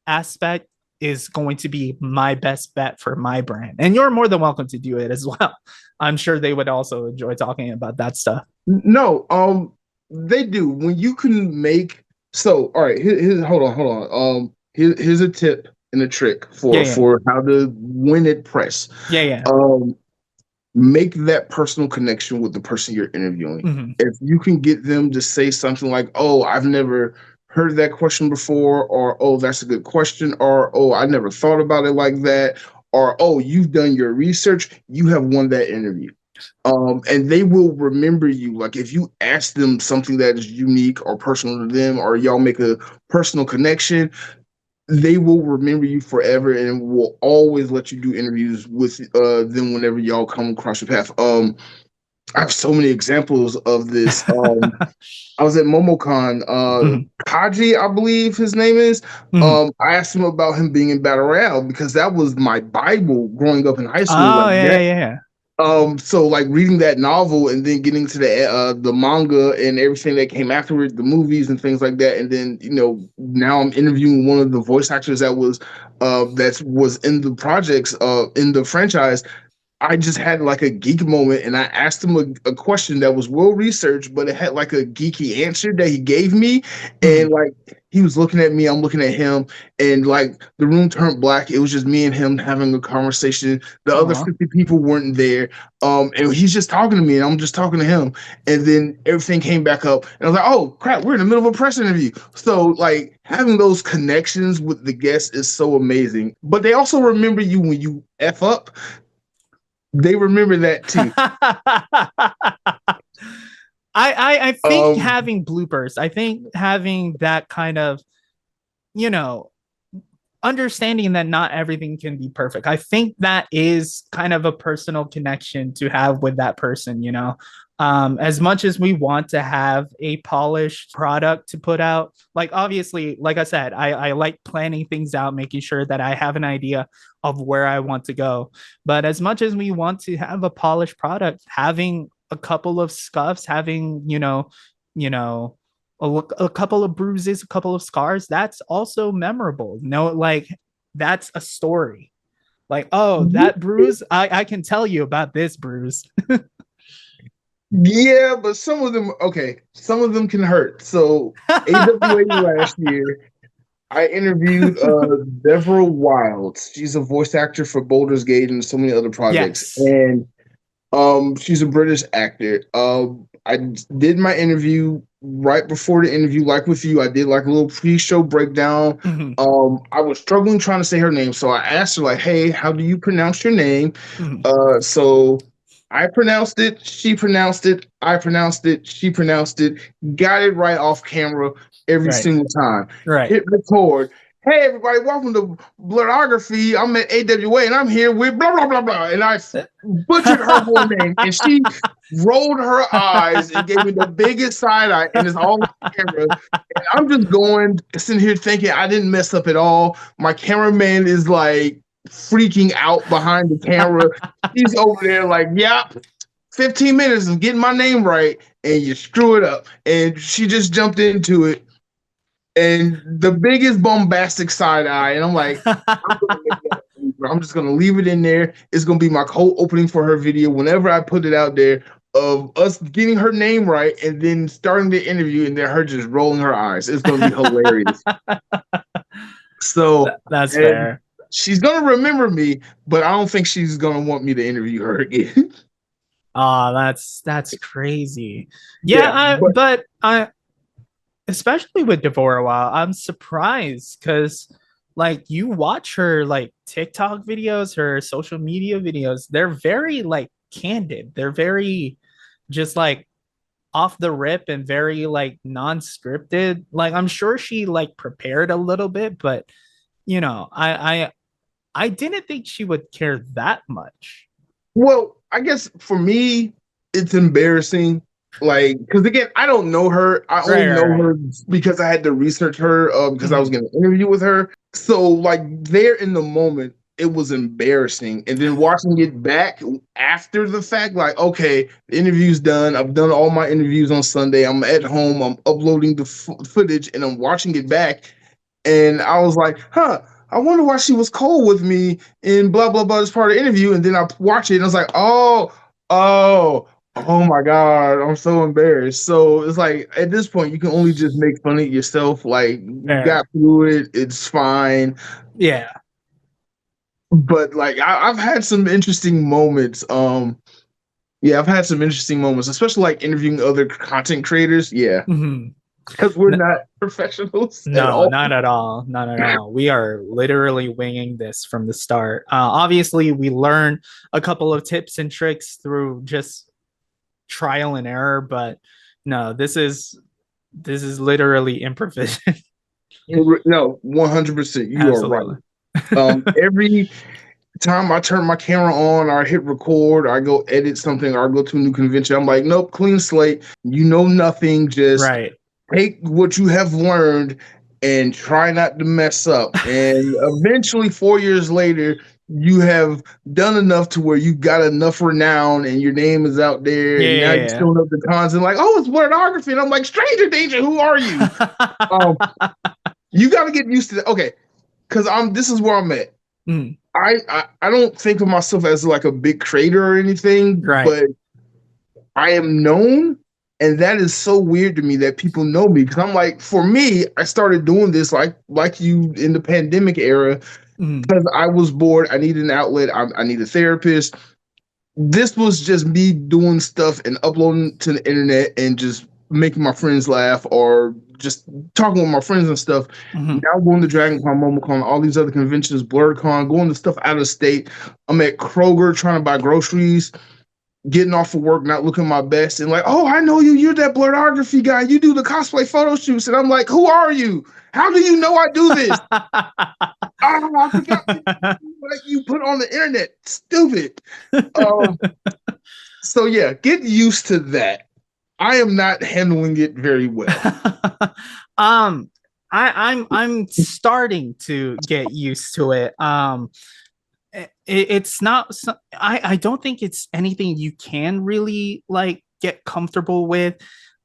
aspect is going to be my best bet for my brand. And you're more than welcome to do it as well. I'm sure they would also enjoy talking about that stuff. No, they do. When you can make... So, all right, hold on. Here's a tip and a trick for how to win at press. Make that personal connection with the person you're interviewing. Mm-hmm. If you can get them to say something like, "Oh, I've never heard that question before," or "Oh, that's a good question," or "Oh, I never thought about it like that," or "Oh, you've done your research, you have won that interview." And they will remember you. Like if you ask them something that is unique or personal to them, or y'all make a personal connection, they will remember you forever and will always let you do interviews with them whenever y'all come across your path. I have so many examples of this. I was at MomoCon. Kaji, I believe his name is. I asked him about him being in Battle Royale because that was my Bible growing up in high school. So like reading that novel and then getting to the manga and everything that came afterward, the movies and things like that, and then now I'm interviewing one of the voice actors that was in the projects in the franchise. I just had like a geek moment, and I asked him a question that was well researched, but it had like a geeky answer that he gave me, and like he was looking at me, I'm looking at him, and like the room turned black. It was just me and him having a conversation. The other 50 people weren't there, and he's just talking to me, and I'm just talking to him, and then everything came back up, and I was like, "Oh crap, we're in the middle of a press interview." So like having those connections with the guests is so amazing, but they also remember you when you F up. They remember that too. I think having bloopers, I think having that kind of, understanding that not everything can be perfect. I think that is kind of a personal connection to have with that person, as much as we want to have a polished product to put out. Like, obviously, like I said, I like planning things out, making sure that I have an idea of where I want to go. But as much as we want to have a polished product, having a couple of scuffs, having, a couple of bruises, a couple of scars, that's also memorable. Like that's a story. Like, oh, that bruise, I can tell you about this bruise. Yeah, but some of them, okay, some of them can hurt. So AWA last year, I interviewed Deborah Wilds. She's a voice actor for Baldur's Gate and so many other projects. Yes. And she's a British actor. I did my interview right before the interview, like with you. I did like a little pre-show breakdown. Mhm. I was struggling trying to say her name, so I asked her like, "Hey, how do you pronounce your name?" Mhm. So I pronounced it, she pronounced it, I pronounced it, she pronounced it, got it right off camera every Right. single time. Right. Hit record. Hey everybody, welcome to Blerdography. I'm at AWA and I'm here with blah blah blah blah. And I butchered her whole name, and she rolled her eyes and gave me the biggest side eye, and it's all on camera. And I'm just going, sitting here thinking I didn't mess up at all. My cameraman is like freaking out behind the camera. He's over there like, yep, 15 minutes of getting my name right, and you screw it up. And she just jumped into it. And the biggest bombastic side eye, and I'm like, I'm just gonna leave it in there. It's gonna be my cold opening for her video whenever I put it out there of us getting her name right and then starting the interview and then her just rolling her eyes. It's gonna be hilarious. So that's fair. She's gonna remember me, but I don't think she's gonna want me to interview her again. Oh, that's crazy. Yeah, but I especially with Devorah Wild, I'm surprised because like you watch her like TikTok videos, her social media videos, they're very like candid. They're very just like off the rip and very like non-scripted. Like I'm sure she like prepared a little bit, but you know, I didn't think she would care that much. Well, I guess for me, it's embarrassing. Like, because again, I don't know her. I only know her because I had to research her because I was going to interview with her. So, like, there in the moment, it was embarrassing. And then watching it back after the fact, like, okay, the interview's done. I've done all my interviews on Sunday. I'm at home. I'm uploading the footage and I'm watching it back. And I was like, huh, I wonder why she was cold with me in blah, blah, blah as part of the interview. And then I watch it and I was like, oh my God, I'm so embarrassed. So it's like at this point, you can only just make fun of yourself. Like, you got through it, it's fine. Yeah. But like I've had some interesting moments. Yeah, I've had some interesting moments, especially like interviewing other content creators. Yeah. Because we're not professionals. No, not at all. Not at all. We are literally winging this from the start. Obviously, we learn a couple of tips and tricks through just trial and error, but no, this is literally improvisation. No, 100%. You Absolutely. Are right. Every time I turn my camera on or I hit record or I go edit something or I go to a new convention, I'm like, nope, clean slate. You know nothing. Just take what you have learned and try not to mess up. And eventually, 4 years later, you have done enough to where you got enough renown and your name is out there. And now you're showing up the cons and like, oh, it's blerdography. And I'm like, stranger danger, who are you? You got to get used to that. Okay. Because this is where I'm at. I don't think of myself as like a big creator or anything, but I am known. And that is so weird to me that people know me, because I'm like, for me, I started doing this like you in the pandemic era because I was bored. I needed an outlet. I need a therapist. This was just me doing stuff and uploading to the internet and just making my friends laugh or just talking with my friends and stuff. Now I'm going to DragonCon, MomoCon, all these other conventions, BlerdCon, going to stuff out of state. I'm at Kroger trying to buy groceries, getting off of work, not looking my best, and like, oh, I know you. You're that blerdography guy. You do the cosplay photo shoots. And I'm like, who are you? How do you know I do this? I forgot what you put on the internet. Stupid. So yeah, get used to that. I am not handling it very well. I'm starting to get used to it. It's not, I don't think it's anything you can really like get comfortable with.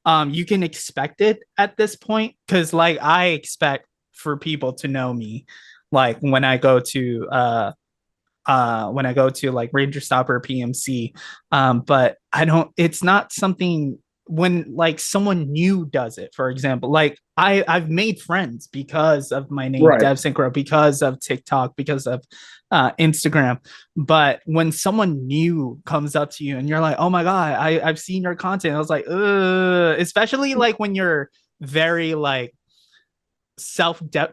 You can expect it at this point, because like I expect for people to know me, like when I go to when I go to like Ranger Stop or PMC. But it's not something when like someone new does it, for example. Like I've made friends because of my name, Right. DevSynchro, because of TikTok, because of Instagram. But when someone new comes up to you and you're like, oh my God, I've seen your content. I was like, especially like when you're very like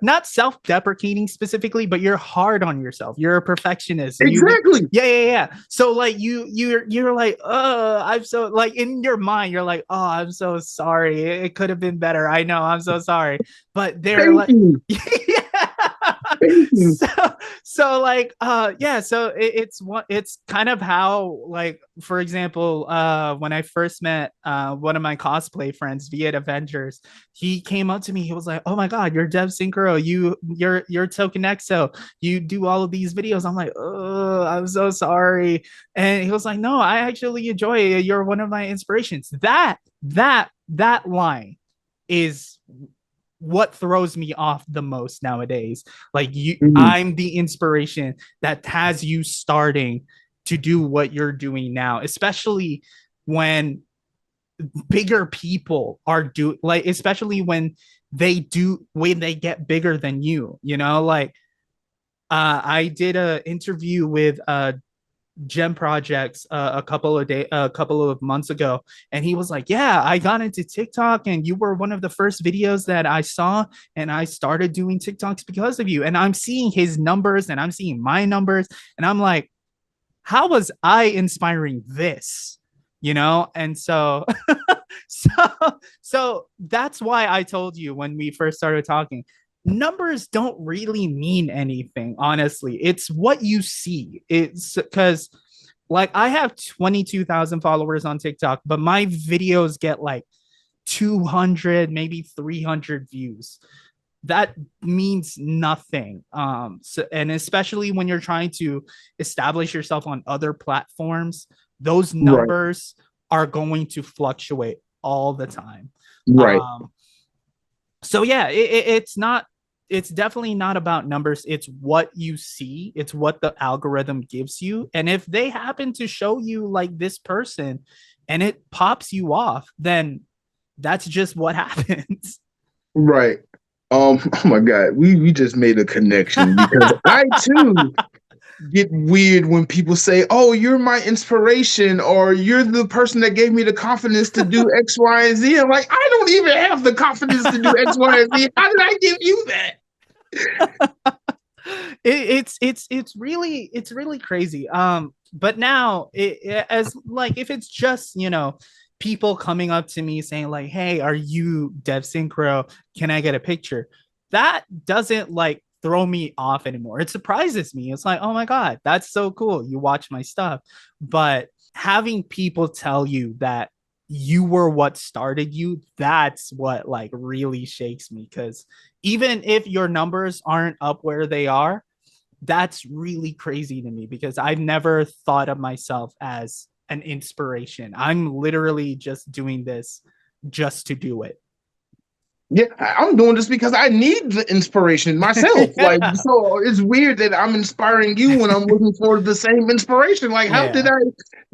not self-deprecating specifically, but you're hard on yourself. You're a perfectionist. Exactly. Yeah. So like you're like, I'm so like in your mind, you're like, oh, I'm so sorry. It could have been better. I know, I'm so sorry. But they're Thank like, you. yeah. Thank you. So like so it's kind of how, like, for example, when I first met one of my cosplay friends via Avengers, he came up to me, he was like, oh my God, you're DevSynchro, you're Token Exo, you do all of these videos. I'm like, oh, I'm so sorry. And he was like, no, I actually enjoy it, you're one of my inspirations. That line is what throws me off the most nowadays. Like I'm the inspiration that has you starting to do what you're doing now, especially when bigger people are like, especially when they get bigger than you, like I did a interview with Gem Projects a couple of months ago, and he was like, yeah, I got into TikTok and you were one of the first videos that I saw, and I started doing TikToks because of you. And I'm seeing his numbers and I'm seeing my numbers, and I'm like, how was I inspiring this? And so so that's why I told you when we first started talking, numbers don't really mean anything, honestly. It's what you see. It's because like I have 22,000 followers on TikTok, but my videos get like 200, maybe 300 views. That means nothing. And especially when you're trying to establish yourself on other platforms, those numbers are going to fluctuate all the time. Right. So yeah, it's definitely not about numbers. It's what you see. It's what the algorithm gives you. And if they happen to show you like this person and it pops you off, then that's just what happens. Right. Oh my God, we just made a connection because I too get weird when people say, oh, you're my inspiration, or you're the person that gave me the confidence to do X, Y, and Z. I'm like, I don't even have the confidence to do X, Y, and Z. How did I give you that? It's really crazy. But now as like, if it's just people coming up to me saying like, hey, are you DevSynchro, can I get a picture, that doesn't like throw me off anymore. It surprises me. It's like, oh my God, that's so cool, you watch my stuff. But having people tell you that you were what started you, that's what like really shakes me. Because even if your numbers aren't up where they are, that's really crazy to me, because I've never thought of myself as an inspiration. I'm literally just doing this just to do it. Yeah, I'm doing this because I need the inspiration myself. Yeah. Like, so it's weird that I'm inspiring you when I'm looking for the same inspiration. Like, how did I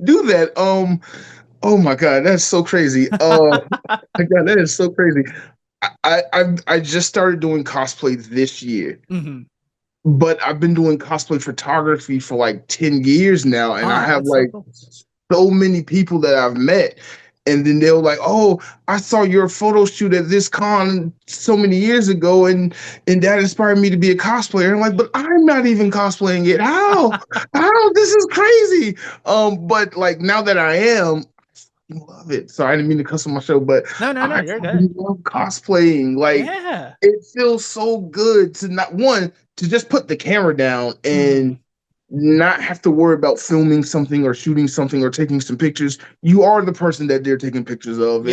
do that? Oh my God, that's so crazy. My God, that is so crazy. I just started doing cosplay this year. Mm-hmm. But I've been doing cosplay photography for like 10 years now, and I have like so many people that I've met. And then they were like, oh, I saw your photo shoot at this con so many years ago, and that inspired me to be a cosplayer. I'm like, but I'm not even cosplaying it. How? This is crazy. But like now that I am, I love it. So I didn't mean to cuss on my show, but no, you're good. Love cosplaying. Like, it feels so good to just put the camera down and not have to worry about filming something or shooting something or taking some pictures. You are the person that they're taking pictures of.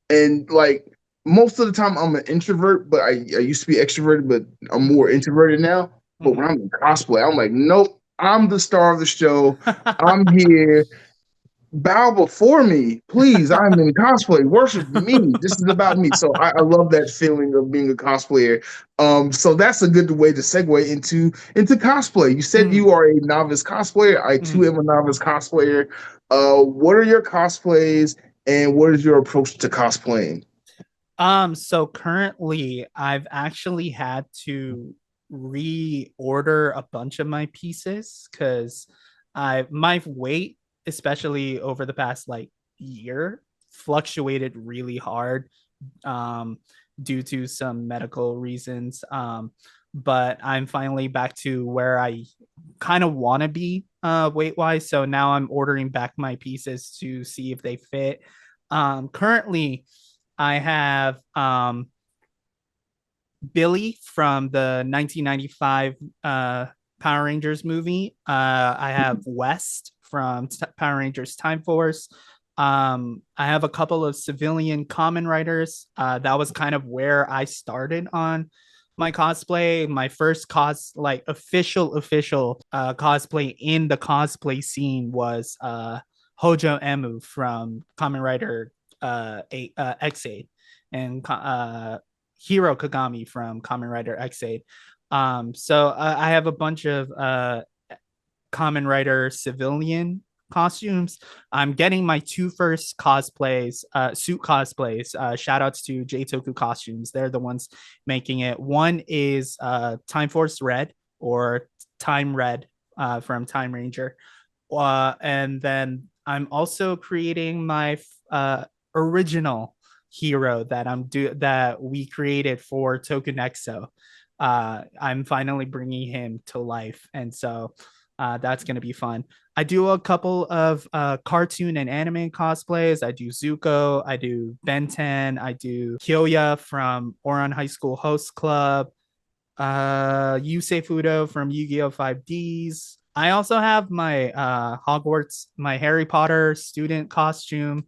And like most of the time I'm an introvert, but I used to be extroverted, but I'm more introverted now. But when I'm in cosplay, I'm like, nope, I'm the star of the show. I'm here. bow before me, please. I'm in cosplay. Worship me. This is about me. So I love that feeling of being a cosplayer. So that's a good way to segue into cosplay. You said you are a novice cosplayer. I too am a novice cosplayer. What are your cosplays and what is your approach to cosplaying? So currently I've actually had to reorder a bunch of my pieces because my weight, especially over the past like year, fluctuated really hard due to some medical reasons. But I'm finally back to where I kind of want to be weight wise. So now I'm ordering back my pieces to see if they fit. Currently, I have Billy from the 1995 Power Rangers movie. I have West from Power Rangers Time Force. I have a couple of civilian Kamen Riders. That was kind of where I started on my cosplay. My first official cosplay in the cosplay scene was Hojo Emu from Kamen Rider X8 and Hiro Kagami from Kamen Rider X8. So I have a bunch of Kamen Rider civilian costumes. I'm getting my two first cosplays, suit cosplays. Shout outs to J-Toku Costumes. They're the ones making it. One is Time Force Red or Time Red from Time Ranger. And then I'm also creating my original hero that we created for Tokunexo. I'm finally bringing him to life, and so that's going to be fun. I do a couple of cartoon and anime cosplays. I do Zuko, I do Ben 10, I do Kyoya from Oran High School Host Club, Yusei Fudo from Yu-Gi-Oh! 5Ds. I also have my Hogwarts, my Harry Potter student costume,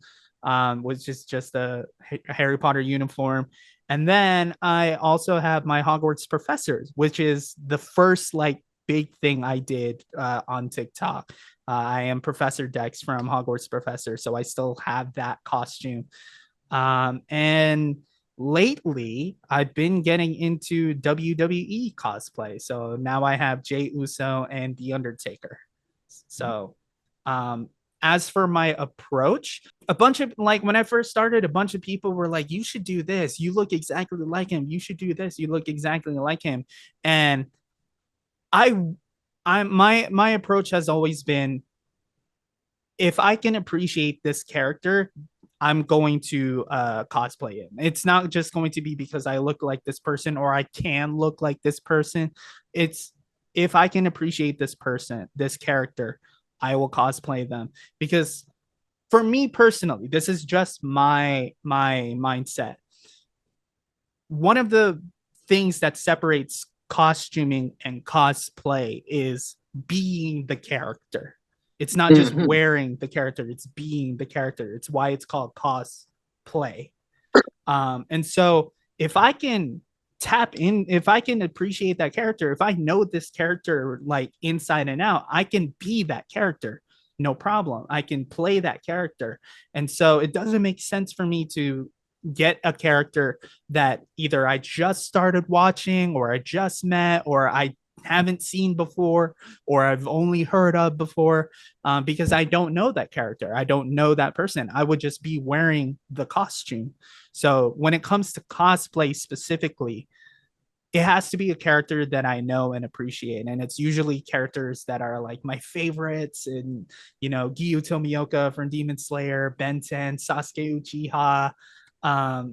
which is just a Harry Potter uniform. And then I also have my Hogwarts professors, which is the first like big thing I did on TikTok. I am Professor Dex from Hogwarts Professor, so I still have that costume. And lately, I've been getting into WWE cosplay. So now I have Jey Uso and The Undertaker. So as for my approach, a bunch of like when I first started, a bunch of people were like, you should do this. You look exactly like him. You should do this. You look exactly like him. And my approach has always been, if I can appreciate this character, I'm going to cosplay it. It's not just going to be because I look like this person or I can look like this person. It's if I can appreciate this person, this character, I will cosplay them. Because for me personally, this is just my mindset. One of the things that separates costuming and cosplay is being the character. It's not just wearing the character, it's being the character. It's why it's called cosplay. And so if I can tap in, if I can appreciate that character, if I know this character like inside and out, I can be that character. No problem. I can play that character. And so it doesn't make sense for me to get a character that either I just started watching or I just met or I haven't seen before or I've only heard of before, because I don't know that character. I don't know that person. I would just be wearing the costume. So when it comes to cosplay specifically, it has to be a character that I know and appreciate. And it's usually characters that are like my favorites. And, you know, Giyu Tomioka from Demon Slayer, Ben 10, Sasuke Uchiha.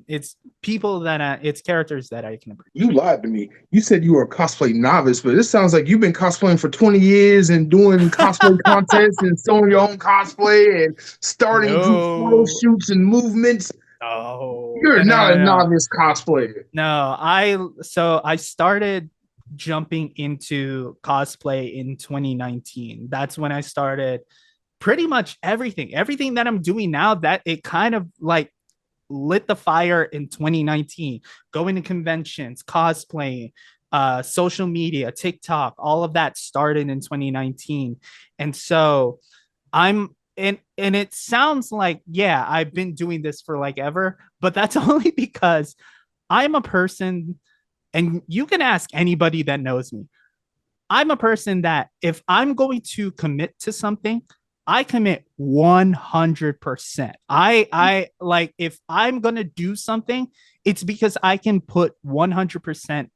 It's people that it's characters that I can appreciate. You lied to me. You said you were a cosplay novice, but this sounds like you've been cosplaying for 20 years and doing cosplay contests and showing your own cosplay and starting group photo shoots and movements. Oh, you're not a novice cosplayer. No, I started jumping into cosplay in 2019. That's when I started pretty much everything that I'm doing now. That it kind of like lit the fire in 2019, going to conventions, cosplaying, social media, TikTok, all of that started in 2019. And so I'm and it sounds like, yeah, I've been doing this for like ever, but that's only because I'm a person, and you can ask anybody that knows me. I'm a person that if I'm going to commit to something, I commit 100%. I like, if I'm going to do something, it's because I can put 100%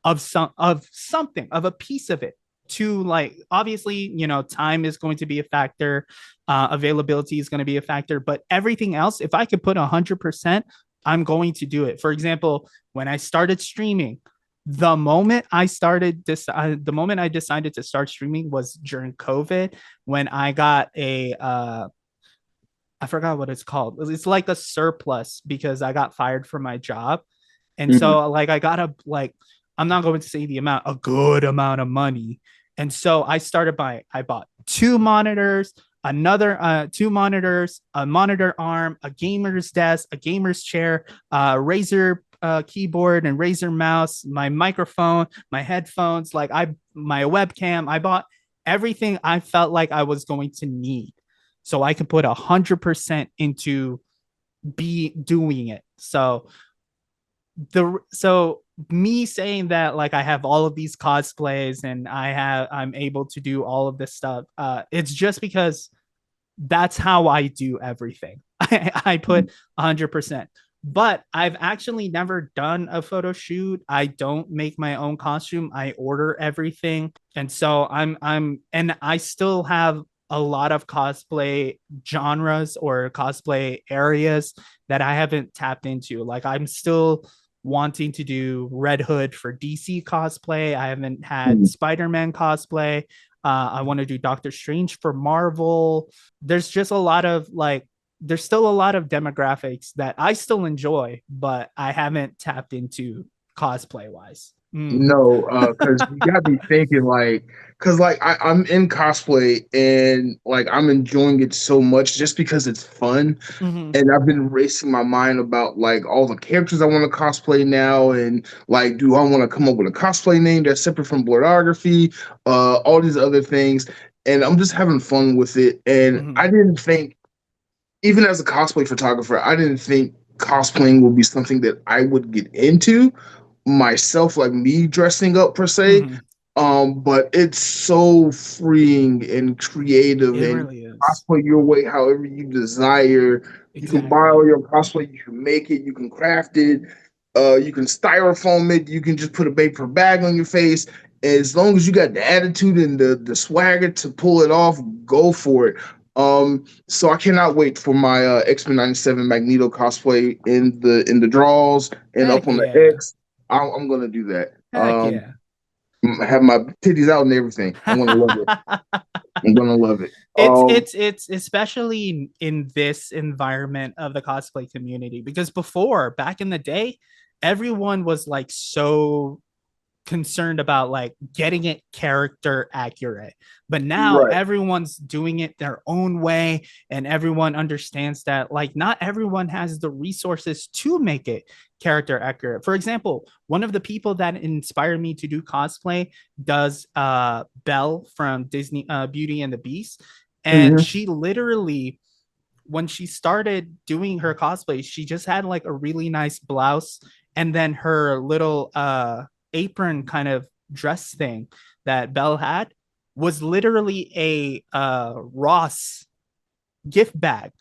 of something, of a piece of it, to, like, obviously, you know, time is going to be a factor, availability is going to be a factor, but everything else, if I could put 100%, I'm going to do it. For example, when I started streaming, the moment I decided to start streaming was during COVID, when I got a I forgot what it's called. It's like a surplus because I got fired from my job. And so like I got a, like, I'm not going to say the amount, a good amount of money. And so I bought two monitors, two monitors, a monitor arm, a gamer's desk, a gamer's chair, Razer keyboard and Razer mouse, my microphone, my headphones, my webcam. I bought everything I felt like I was going to need, so I could put 100% into be doing it. So me saying that, like, I have all of these cosplays and I'm able to do all of this stuff, it's just because that's how I do everything. I put 100%. But I've actually never done a photo shoot. I don't make my own costume. I order everything. And so and I still have a lot of cosplay genres or cosplay areas that I haven't tapped into. Like, I'm still wanting to do Red Hood for DC cosplay. I haven't had Spider-Man cosplay. I want to do Doctor Strange for Marvel. There's just a lot of, like, there's still a lot of demographics that I still enjoy, but I haven't tapped into cosplay wise. No, because you got me thinking, like, because like I'm in cosplay and like I'm enjoying it so much just because it's fun. And I've been racing my mind about like all the characters I want to cosplay now, and like, do I want to come up with a cosplay name that's separate from blerdography, all these other things, and I'm just having fun with it. And I didn't think, even as a cosplay photographer, I didn't think cosplaying would be something that I would get into myself, like me dressing up per se. But it's so freeing and creative, It and really is. cosplay your way however you desire. Exactly. You can buy all your cosplay, you can make it, you can craft it, you can styrofoam it, you can just put a paper bag on your face. As long as you got the attitude and the swagger to pull it off, go for it. So I cannot wait for my X-Men 97 Magneto cosplay in the draws and up on the X. I'm gonna do that. Have my titties out and everything. I'm gonna love it. I'm gonna love it. It's especially in this environment of the cosplay community, because before, back in the day, everyone was like so concerned about like getting it character accurate, but now everyone's doing it their own way, and everyone understands that like not everyone has the resources to make it character accurate. For example, one of the people that inspired me to do cosplay does Belle from Disney Beauty and the Beast, and she literally, when she started doing her cosplay, she just had like a really nice blouse, and then her little apron kind of dress thing that Belle had was literally a Ross gift bag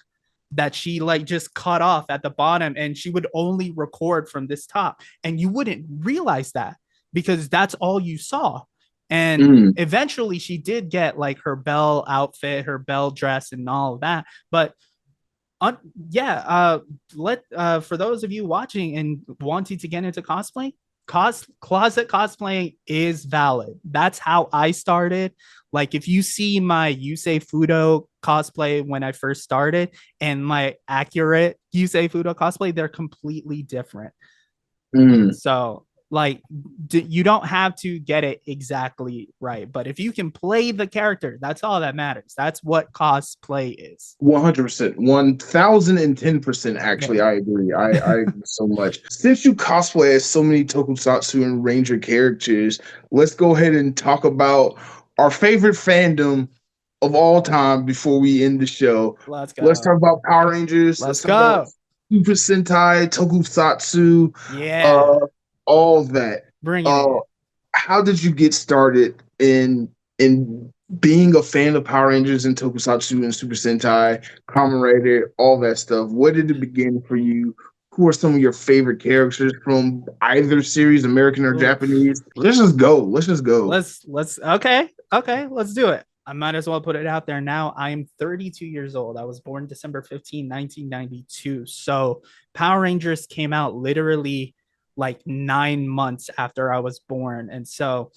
that she like just cut off at the bottom, and she would only record from this top, and you wouldn't realize that because that's all you saw. And eventually she did get like her Belle outfit, her Belle dress and all of that. But for those of you watching and wanting to get into cosplay, closet cosplaying is valid. That's how I started. Like, if you see my Yusei Fudo cosplay when I first started and my accurate Yusei Fudo cosplay, they're completely different. So like, you don't have to get it exactly right, but if you can play the character, that's all that matters. That's what cosplay is. 100%, 1010%. Actually, I agree. I agree so much. Since you cosplay as so many tokusatsu and ranger characters, let's go ahead and talk about our favorite fandom, of all time before we end the show. Let's go. Let's talk about Power Rangers. Let's talk about Super Sentai, Tokusatsu. Yeah. All that. Bring it in. How did you get started in being a fan of Power Rangers and Tokusatsu and Super Sentai, Kamen Rider, all that stuff? Where did it begin for you? Who are some of your favorite characters from either series, American or Japanese? Let's just go. Let's okay. Let's do it. I might as well put it out there now. I am 32 years old. I was born December 15, 1992. So Power Rangers came out literally like 9 months after I was born. And so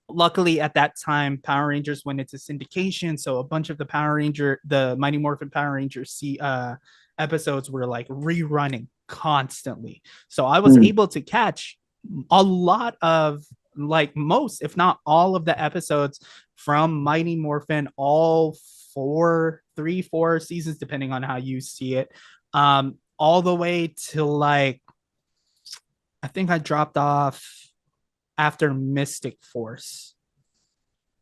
luckily at that time, Power Rangers went into syndication. So a bunch of the Mighty Morphin Power Rangers episodes were like rerunning constantly. So I was able to catch a lot of, like, most, if not all of the episodes from Mighty Morphin, all 4 seasons, depending on how you see it, all the way to, like, I think I dropped off after Mystic Force.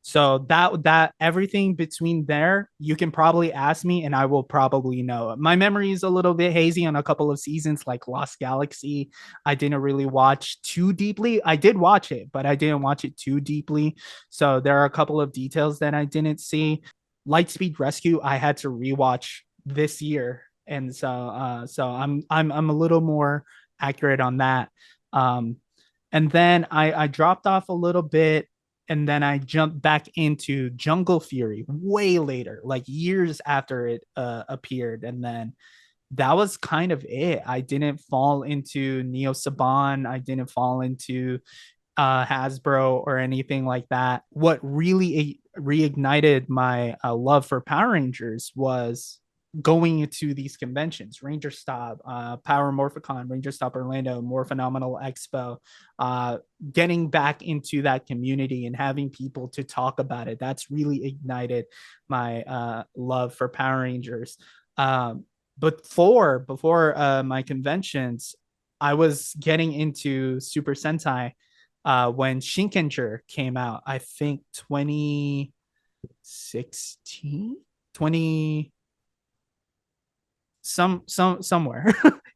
So that everything between there, you can probably ask me and I will probably know. My memory is a little bit hazy on a couple of seasons, like Lost Galaxy. I didn't really watch too deeply. I did watch it, but I didn't watch it too deeply. So there are a couple of details that I didn't see. Lightspeed Rescue, I had to rewatch this year, and so I'm a little more accurate on that. And then I dropped off a little bit, and then I jumped back into Jungle Fury way later, like years after it appeared. And then that was kind of it. I didn't fall into Neo Saban. I didn't fall into Hasbro or anything like that. What really reignited my love for Power Rangers was going into these conventions, Ranger Stop, Power Morphicon, Ranger Stop Orlando, More Phenomenal Expo, getting back into that community and having people to talk about it. That's really ignited my love for Power Rangers. But before my conventions, I was getting into Super Sentai when Shinkenger came out. I think 2016, somewhere.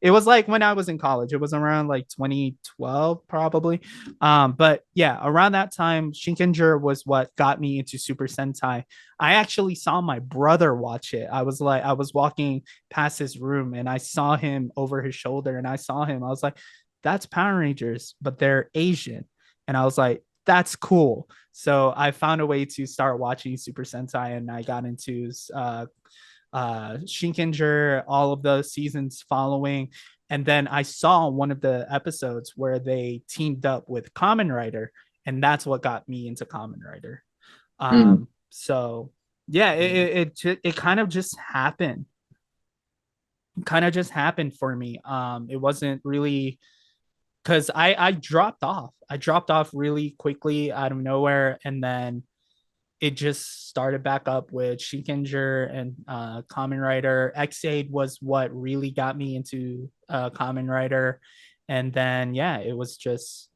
It was like when I was in college. It was around like 2012 probably. But yeah, around that time, Shinkenger was what got me into Super Sentai. I actually saw my brother watch it. I was walking past his room and I saw him over his shoulder, and I was like, that's Power Rangers, but they're Asian. And I was like, that's cool. So I found a way to start watching Super Sentai, and I got into Shinkenger, all of the seasons following. And then I saw one of the episodes where they teamed up with Kamen Rider, and that's what got me into Kamen Rider. So yeah, it kind of just happened. For me. It wasn't really, because I dropped off really quickly out of nowhere, and then it just started back up with Shinkenger and Kamen Rider. X-Aid was what really got me into Kamen Rider. And then, yeah, it was just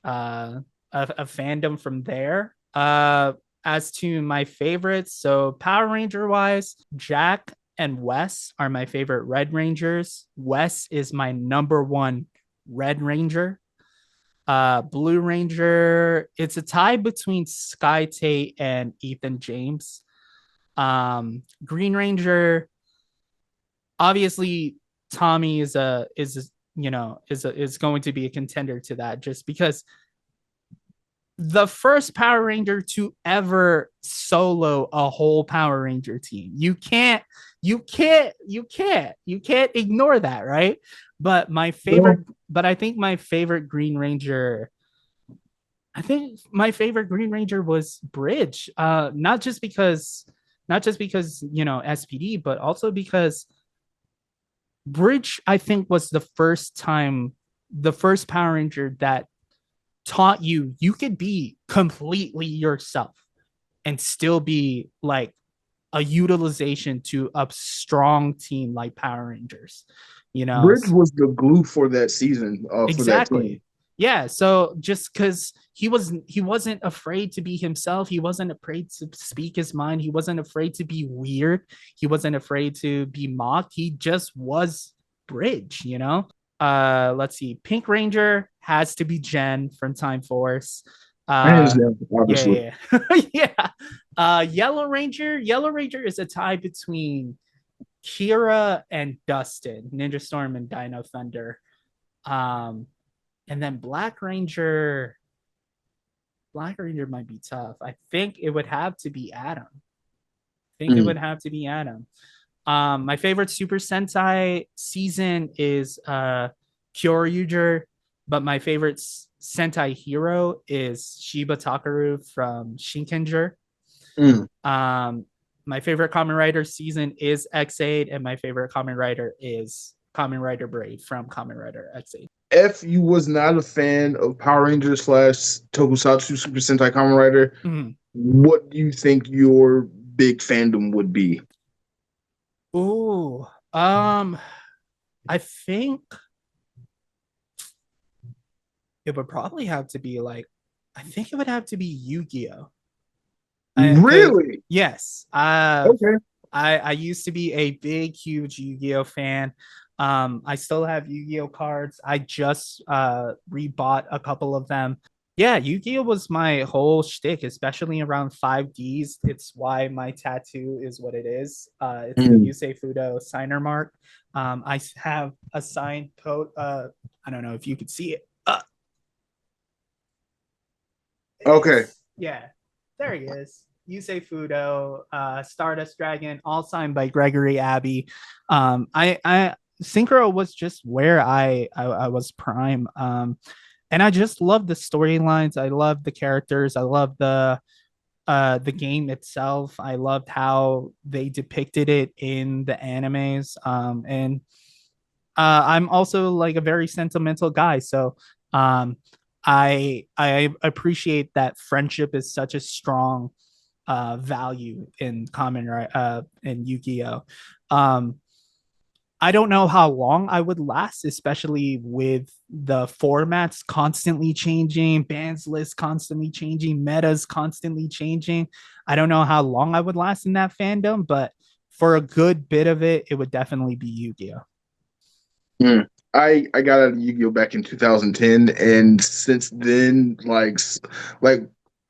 a fandom from there. As to my favorites, so Power Ranger wise, Jack and Wes are my favorite Red Rangers. Wes is my number one Red Ranger. Blue Ranger, it's a tie between Sky Tate and Ethan James. Green Ranger, obviously Tommy is going to be a contender to that, just because the first Power Ranger to ever solo a whole Power Ranger team. You can't ignore that, right? But I think my favorite Green Ranger was Bridge. Not just because SPD, but also because Bridge, I think, was the first Power Ranger that taught you could be completely yourself and still be like a utilization to a strong team like Power Rangers. Bridge was the glue for that season. Exactly. For that team. Yeah, so just because he wasn't afraid to be himself, he wasn't afraid to speak his mind, he wasn't afraid to be weird, he wasn't afraid to be mocked, he just was Bridge, you know. Let's see, Pink Ranger has to be Jen from Time Force. Hands uh down, obviously. yeah. Yellow Ranger is a tie between Kira and Dustin, Ninja Storm and Dino Thunder. And then Black Ranger might be tough. I think it would have to be Adam. My favorite Super Sentai season is Kyoryuger, but my favorite Sentai hero is Shiba Takaru from Shinkenger. My favorite Kamen Rider season is X8, and my favorite Kamen Rider is Kamen Rider Brave from Kamen Rider X8. If you was not a fan of Power Rangers / Tokusatsu Super Sentai Kamen Rider, what do you think your big fandom would be? Ooh, I think it would probably have to be Yu-Gi-Oh. Really? Yes. Okay. I used to be a big, huge Yu-Gi-Oh fan. I still have Yu-Gi-Oh cards. I just rebought a couple of them. Yeah, Yu-Gi-Oh was my whole shtick, especially around 5Ds. It's why my tattoo is what it is. It's the Yusei Fudo signer mark. I have a signed coat. I don't know if you could see it. Okay. Yeah, there he is. Yusei Fudo, Stardust Dragon, all signed by Gregory Abbey. I Synchro was just where I was prime. And I just love the storylines. I love the characters. I love the game itself. I loved how they depicted it in the animes. And I'm also like a very sentimental guy, so I appreciate that friendship is such a strong value in in Yu-Gi-Oh. I don't know how long I would last, especially with the formats constantly changing, bans list constantly changing, metas constantly changing. I don't know how long I would last in that fandom, but for a good bit of it, it would definitely be Yu-Gi-Oh. I got out of Yu-Gi-Oh back in 2010, and since then,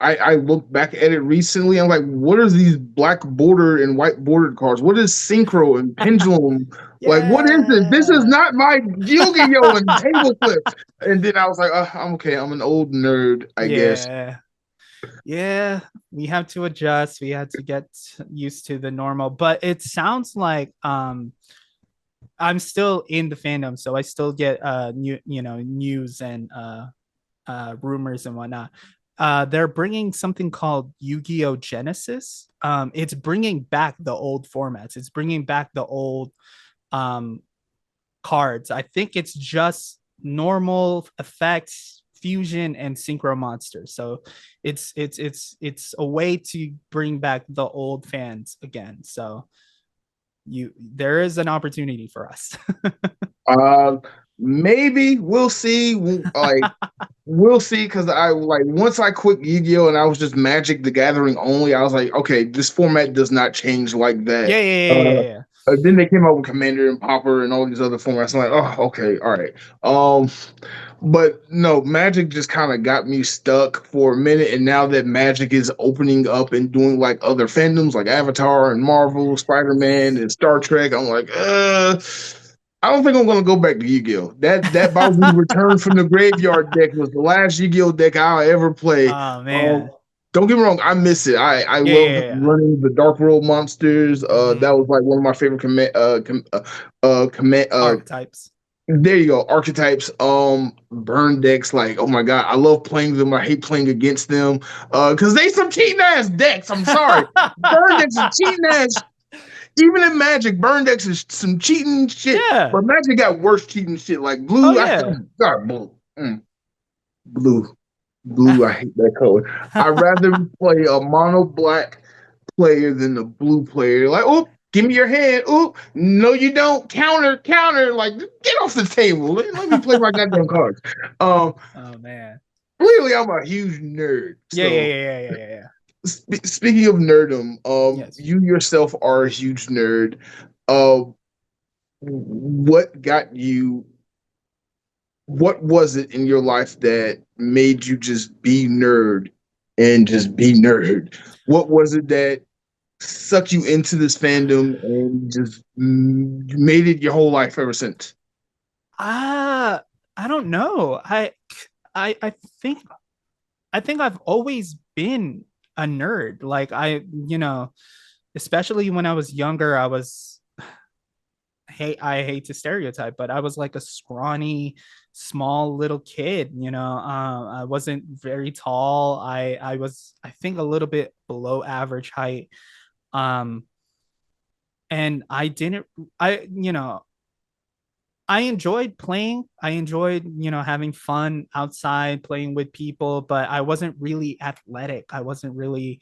I look back at it recently. I'm like, what are these black border and white bordered cards? What is Synchro and Pendulum? Like, what is this? This is not my Yu-Gi-Oh and table flips. And then I was like, I'm okay. I'm an old nerd, I guess. Yeah, we have to adjust. We had to get used to the normal, but it sounds like I'm still in the fandom, so I still get news and rumors and whatnot. They're bringing something called Yu-Gi-Oh! Genesis. It's bringing back the old formats. It's bringing back the old cards. I think it's just normal effects, fusion, and synchro monsters. So it's a way to bring back the old fans again. So there is an opportunity for us. Maybe we'll see. We'll see, because once I quit Yu-Gi-Oh and I was just Magic the Gathering only, I was like, okay, this format does not change like that. Yeah. Then they came out with Commander and Popper and all these other formats. I'm like, oh, okay, all right. But no, Magic just kind of got me stuck for a minute, and now that Magic is opening up and doing like other fandoms like Avatar and Marvel, Spider-Man and Star Trek, I'm like, I don't think I'm gonna go back to Yu-Gi-Oh. That Bowser Return from the Graveyard deck was the last Yu-Gi-Oh deck I'll ever play. Oh man. Don't get me wrong, I miss it. I love running the Dark World monsters. That was like one of my favorite archetypes. There you go, archetypes. Burn decks, like, oh my god, I love playing them. I hate playing against them. Because they some cheating ass decks. I'm sorry, burn decks are cheating ass. Even in Magic, burn decks is some cheating shit. Yeah. But Magic got worse cheating shit, like blue. Blue. Blue, I hate that color. I'd rather play a mono black player than a blue player. Like, oh, Give me your hand. Ooh, no, you don't. Counter. Like, get off the table. Let me play my goddamn cards. Oh man. Clearly, I'm a huge nerd. Yeah. Speaking of nerdom, Yes. you yourself are a huge nerd. What got you? What was it in your life that made you just be nerd and just be nerd? What was it that sucked you into this fandom and just made it your whole life ever since? I don't know. I think I've always been a nerd. Like especially when I was younger, I hate to stereotype, but I was like a scrawny, small little kid. I wasn't very tall. I was, I think, a little bit below average height. And I didn't, I enjoyed playing. I enjoyed, having fun outside, playing with people, but I wasn't really athletic. I wasn't really,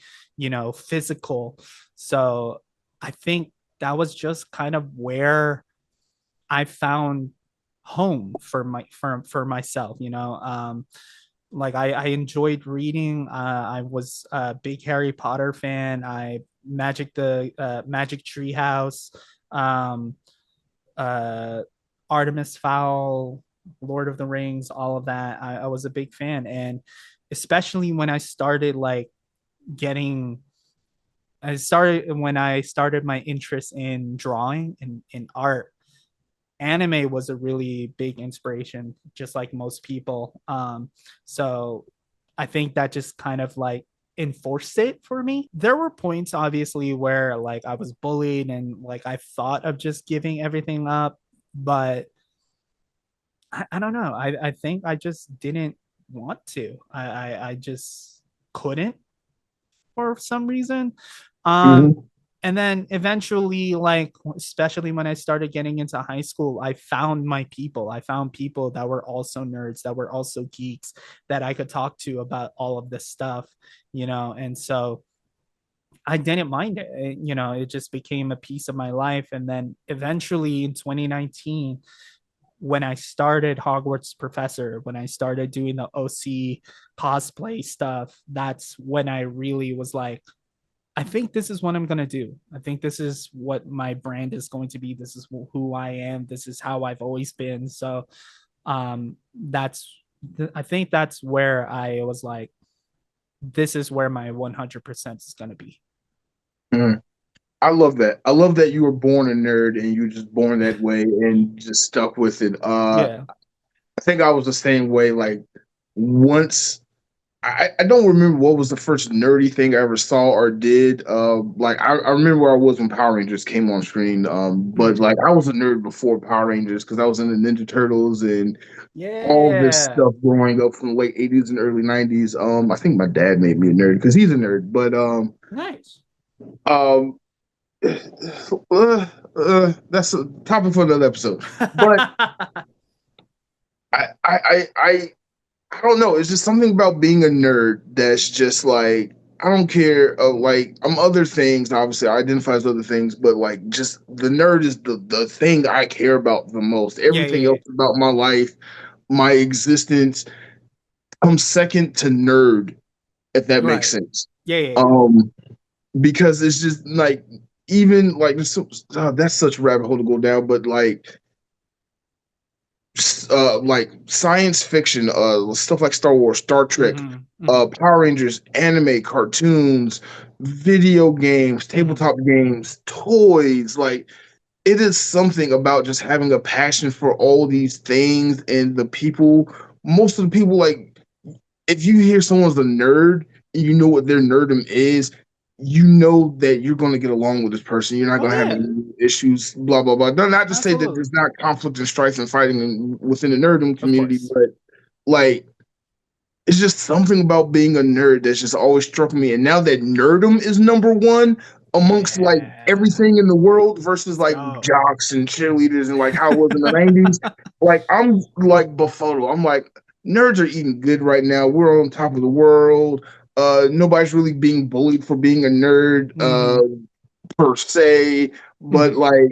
physical. So I think that was just kind of where I found home for myself. Like I enjoyed reading. I was a big Harry Potter fan. I Magic the Magic Treehouse. Uh, Artemis Fowl, Lord of the Rings, all of that. I was a big fan. And especially when I started when I started my interest in drawing and in art, anime was a really big inspiration, just like most people. So I think that just kind of like enforced it for me. There were points obviously where like I was bullied and like I thought of just giving everything up, but I don't know. I think I just didn't want to. I just couldn't for some reason. Mm-hmm. And then eventually, like, especially when I started getting into high school, I found my people. I found people that were also nerds, that were also geeks, that I could talk to about all of this stuff, and so I didn't mind it. It just became a piece of my life. And then eventually in 2019, when I started Hogwarts Professor, when I started doing the OC cosplay stuff, that's when I really was like, I think this is what I'm going to do. I think this is what my brand is going to be. This is who I am. This is how I've always been. So I think that's where I was like, this is where my 100% is going to be. Mm. I love that. I love that you were born a nerd and you were just born that way and just stuck with it. Yeah. I think I was the same way. Like once I don't remember what was the first nerdy thing I ever saw or did. Like I remember where I was when Power Rangers came on screen. But like I was a nerd before Power Rangers because I was in the Ninja Turtles and all this stuff growing up from the late 80s and early 90s. I think my dad made me a nerd because he's a nerd. But nice. That's a topic for another episode. But I don't know. It's just something about being a nerd that's just like I don't care. Like I'm other things. Obviously, I identify as other things, but like just the nerd is the thing I care about the most. Everything else about my life, my existence, I'm second to nerd. If that makes sense. Yeah. Because it's just like even like that's such a rabbit hole to go down, but like science fiction, stuff like Star Wars, Star Trek, Power Rangers, anime, cartoons, video games, tabletop games, toys. Like it is something about just having a passion for all these things and the people. Most of the people, like if you hear someone's a nerd, you know what their nerdum is. You know that you're going to get along with this person. You're not going to have any issues, blah, blah, blah. Not to say that there's not conflict and strife and fighting within the nerdum community, but like, it's just something about being a nerd that's just always struck me. And now that nerdum is number one amongst like everything in the world versus like jocks and cheerleaders and like how it was in the 90s, like I'm like befuddled. I'm like, nerds are eating good right now. We're on top of the world. Nobody's really being bullied for being a nerd per se. but like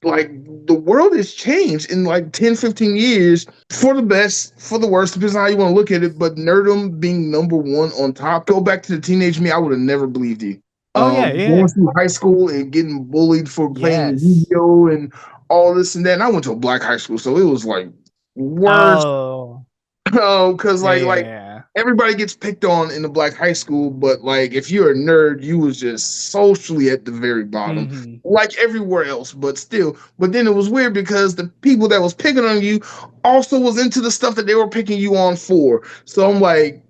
the world has changed in like 10, 15 years for the best, for the worst, depends on how you want to look at it. But nerdom being number one on top, go back to the teenage me, I would have never believed you. Oh yeah, yeah. Going through high school and getting bullied for playing Yu-Gi-Oh and all this and that. And I went to a black high school, so it was like worse. Oh. Because Yeah. everybody gets picked on in the black high school, but like if you're a nerd, you was just socially at the very bottom, like everywhere else. But still, but then it was weird because the people that was picking on you also was into the stuff that they were picking you on for. So I'm like,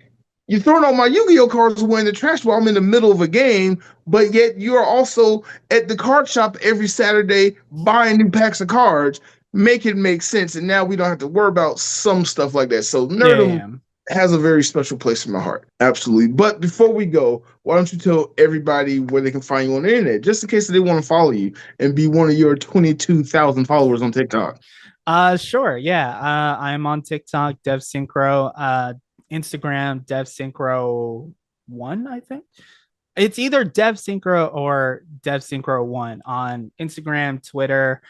you're throwing all my Yu-Gi-Oh cards away in the trash while I'm in the middle of a game, but yet you're also at the card shop every Saturday buying new packs of cards. Make it make sense, and now we don't have to worry about some stuff like that. So nerdom has a very special place in my heart, absolutely. But before we go, why don't you tell everybody where they can find you on the internet, just in case they want to follow you and be one of your 22,000 followers on TikTok? Sure, yeah. I'm on TikTok, DevSynchro, Instagram, DevSynchro1, I think. It's either DevSynchro or DevSynchro1 on Instagram, Twitter,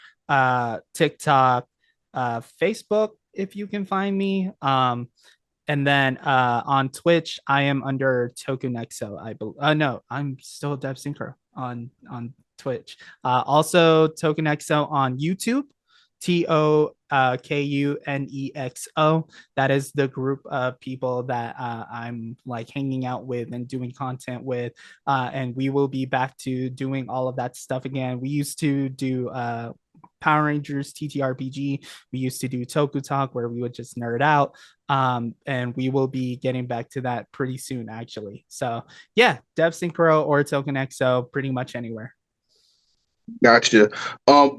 TikTok, Facebook, if you can find me. And then on Twitch, I am under TokuNexo. I believe. No, I'm still DevSynchro on Twitch. Also TokuNexo on YouTube. TOKUNEXO. That is the group of people that I'm like hanging out with and doing content with. And we will be back to doing all of that stuff again. We used to do Power Rangers TTRPG. We used to do Toku Talk where we would just nerd out. And we will be getting back to that pretty soon, actually. So yeah, DevSynchro or TokuNexo, pretty much anywhere. Gotcha.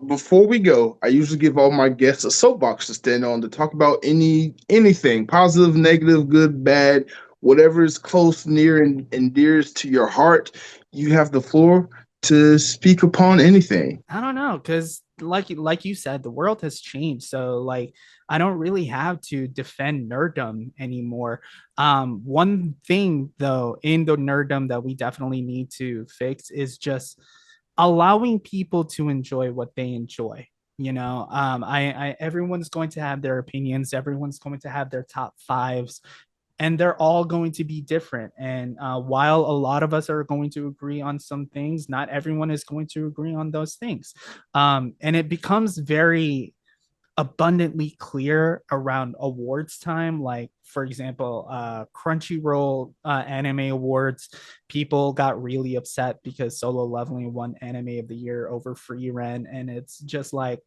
Before we go, I usually give all my guests a soapbox to stand on to talk about anything, positive, negative, good, bad, whatever is close, near, and dearest to your heart. You have the floor to speak upon anything. I don't know, because like you said, the world has changed. So like I don't really have to defend nerddom anymore. One thing though in the nerddom that we definitely need to fix is just allowing people to enjoy what they enjoy. You know, I everyone's going to have their opinions, everyone's going to have their top fives, and they're all going to be different. And while a lot of us are going to agree on some things, not everyone is going to agree on those things. And it becomes very abundantly clear around awards time. Like, for example, Crunchyroll anime awards, people got really upset because Solo Leveling won anime of the year over Free Ren. And it's just like,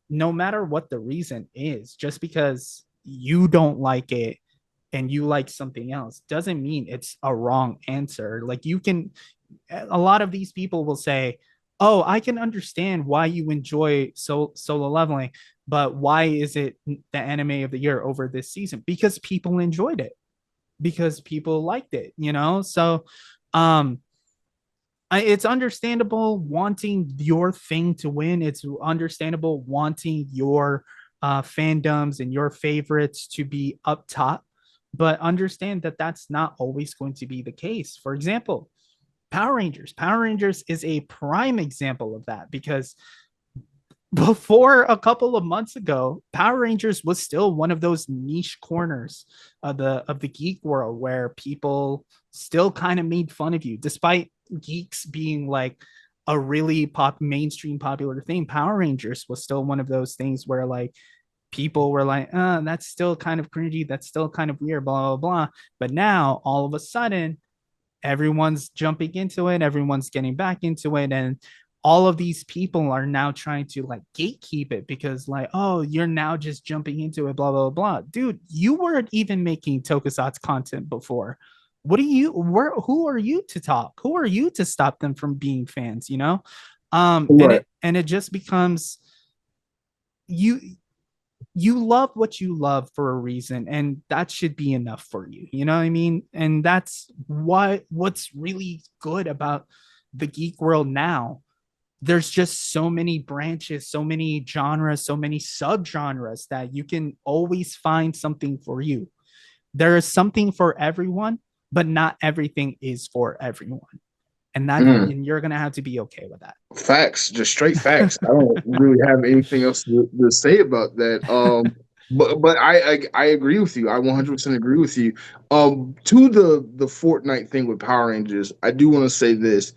no matter what the reason is, just because you don't like it and you like something else doesn't mean it's a wrong answer. Like a lot of these people will say, oh, I can understand why you enjoy Solo Leveling, but why is it the anime of the year over this season? Because people enjoyed it, because people liked it, you know? So it's understandable wanting your thing to win. It's understandable wanting your fandoms and your favorites to be up top, but understand that that's not always going to be the case. For example, Power Rangers is a prime example of that, because before a couple of months ago, Power Rangers was still one of those niche corners of the geek world where people still kind of made fun of you, despite geeks being like a really mainstream popular thing. Power Rangers was still one of those things where like people were like, that's still kind of cringy, that's still kind of weird, blah blah blah. But now all of a sudden everyone's jumping into it, everyone's getting back into it, and all of these people are now trying to like gatekeep it because like, oh, you're now just jumping into it, blah blah blah. Dude, you weren't even making tokusatsu content before. Who are you to talk? Who are you to stop them from being fans, you know? Right. And it just becomes you love what you love for a reason, and that should be enough for you. You know what I mean? And that's what's really good about the geek world now. There's just so many branches, so many genres, so many subgenres that you can always find something for you. There is something for everyone, but not everything is for everyone. and and you're gonna have to be okay with that. Facts, just straight facts. I don't really have anything else to say about that. But I agree with you. I 100% agree with you. To the Fortnite thing with Power Rangers, I do want to say this.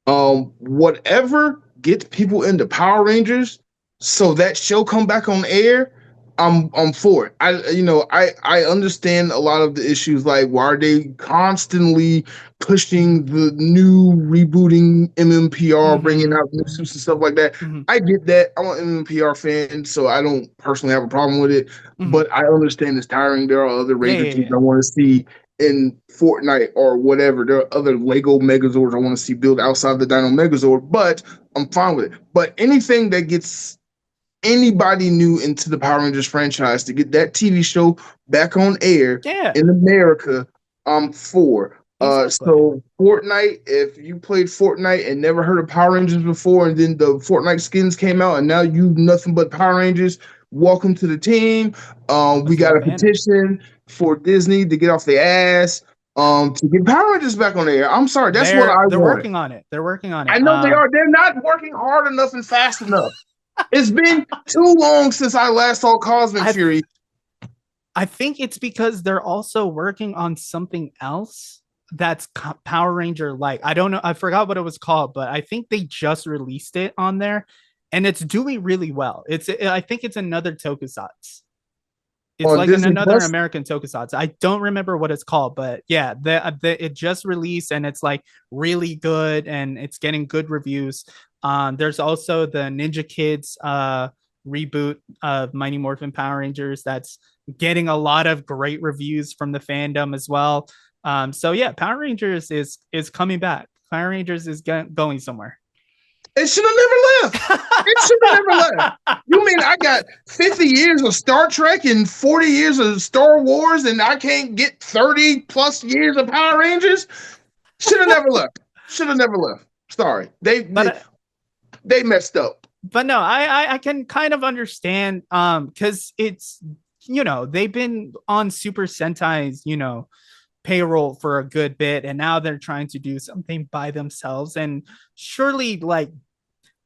Whatever gets people into Power Rangers, so that show come back on air, I'm for it. I understand a lot of the issues, like why are they constantly pushing the new rebooting MMPR, bringing out new suits and stuff like that. I get that. I'm an MMPR fan, so I don't personally have a problem with it. But I understand it's tiring. There are other Ranger teams I want to see in Fortnite or whatever. There are other Lego Megazords I want to see built outside the Dino Megazord, but I'm fine with it. But anything that gets anybody new into the Power Rangers franchise to get that TV show back on air in America, I'm for. So Fortnite, if you played Fortnite and never heard of Power Rangers before, and then the Fortnite skins came out, and now you nothing but Power Rangers, welcome to the team. We got a petition for Disney to get off their ass to get Power Rangers back on air. I'm sorry, that's what I want. They're working on it. They're working on it. I know they are. They're not working hard enough and fast enough. It's been too long since I last saw Cosmic Fury. I think it's because they're also working on something else that's Power Ranger like. I don't know. I forgot what it was called, but I think they just released it on there, and it's doing really well. I think it's another Tokusatsu. It's like another American Tokusatsu. I don't remember what it's called, but yeah, it just released, and it's like really good, and it's getting good reviews. There's also the Ninja Kids reboot of Mighty Morphin Power Rangers that's getting a lot of great reviews from the fandom as well. So yeah, Power Rangers is coming back. Power Rangers is going somewhere. It should have never left. It should have never left. You mean I got 50 years of Star Trek and 40 years of Star Wars, and I can't get 30 plus years of Power Rangers? Should have never left. Should have never left. Sorry. They messed up. But no, I can kind of understand because it's, they've been on Super Sentai's, payroll for a good bit, and now they're trying to do something by themselves, and surely like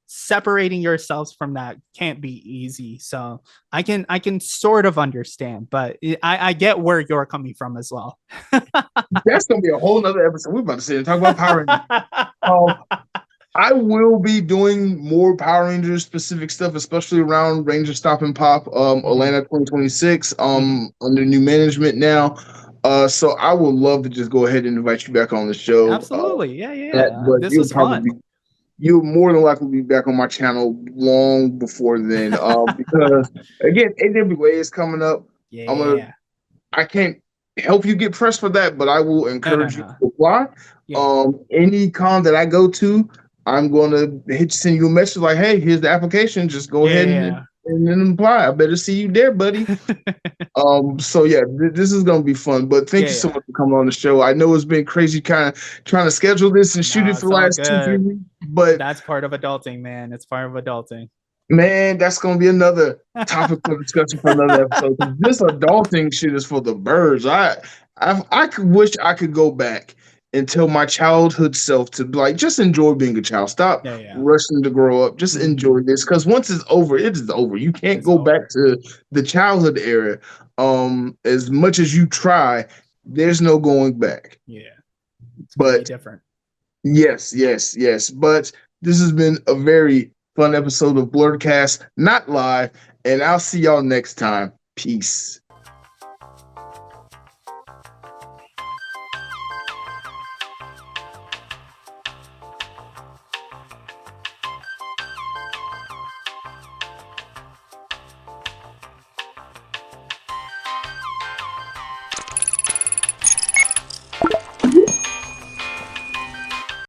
separating yourselves from that can't be easy. So I can sort of understand, but I get where you're coming from as well. That's gonna be a whole nother episode. We're about to sit and talk about Power Rangers. I will be doing more Power Rangers specific stuff, especially around Ranger Stop and Pop, Atlanta 2026, under new management now. So I would love to just go ahead and invite you back on the show. Absolutely. Yeah. But this was fun. You'll more than likely be back on my channel long before then. Because again, AWA is coming up. Yeah. I can't help you get pressed for that, but I will encourage you to apply. Yeah. Any con that I go to, I'm going to send you a message like, hey, here's the application. Just go ahead and then apply. I better see you there, buddy. So yeah, this is going to be fun. But thank you so much for coming on the show. I know it's been crazy kind of trying to schedule this and shoot it for the last 2-3 weeks. But that's part of adulting, man. It's part of adulting. Man, that's going to be another topic of discussion for another episode. This adulting shit is for the birds. I wish I could go back and tell my childhood self to like just enjoy being a child. Stop rushing to grow up. Just enjoy this, because once it's over, it is over. You can't go back to the childhood era. As much as you try, there's no going back. Yeah, but different. Yes. But this has been a very fun episode of Blerdkast, not live, and I'll see y'all next time. Peace.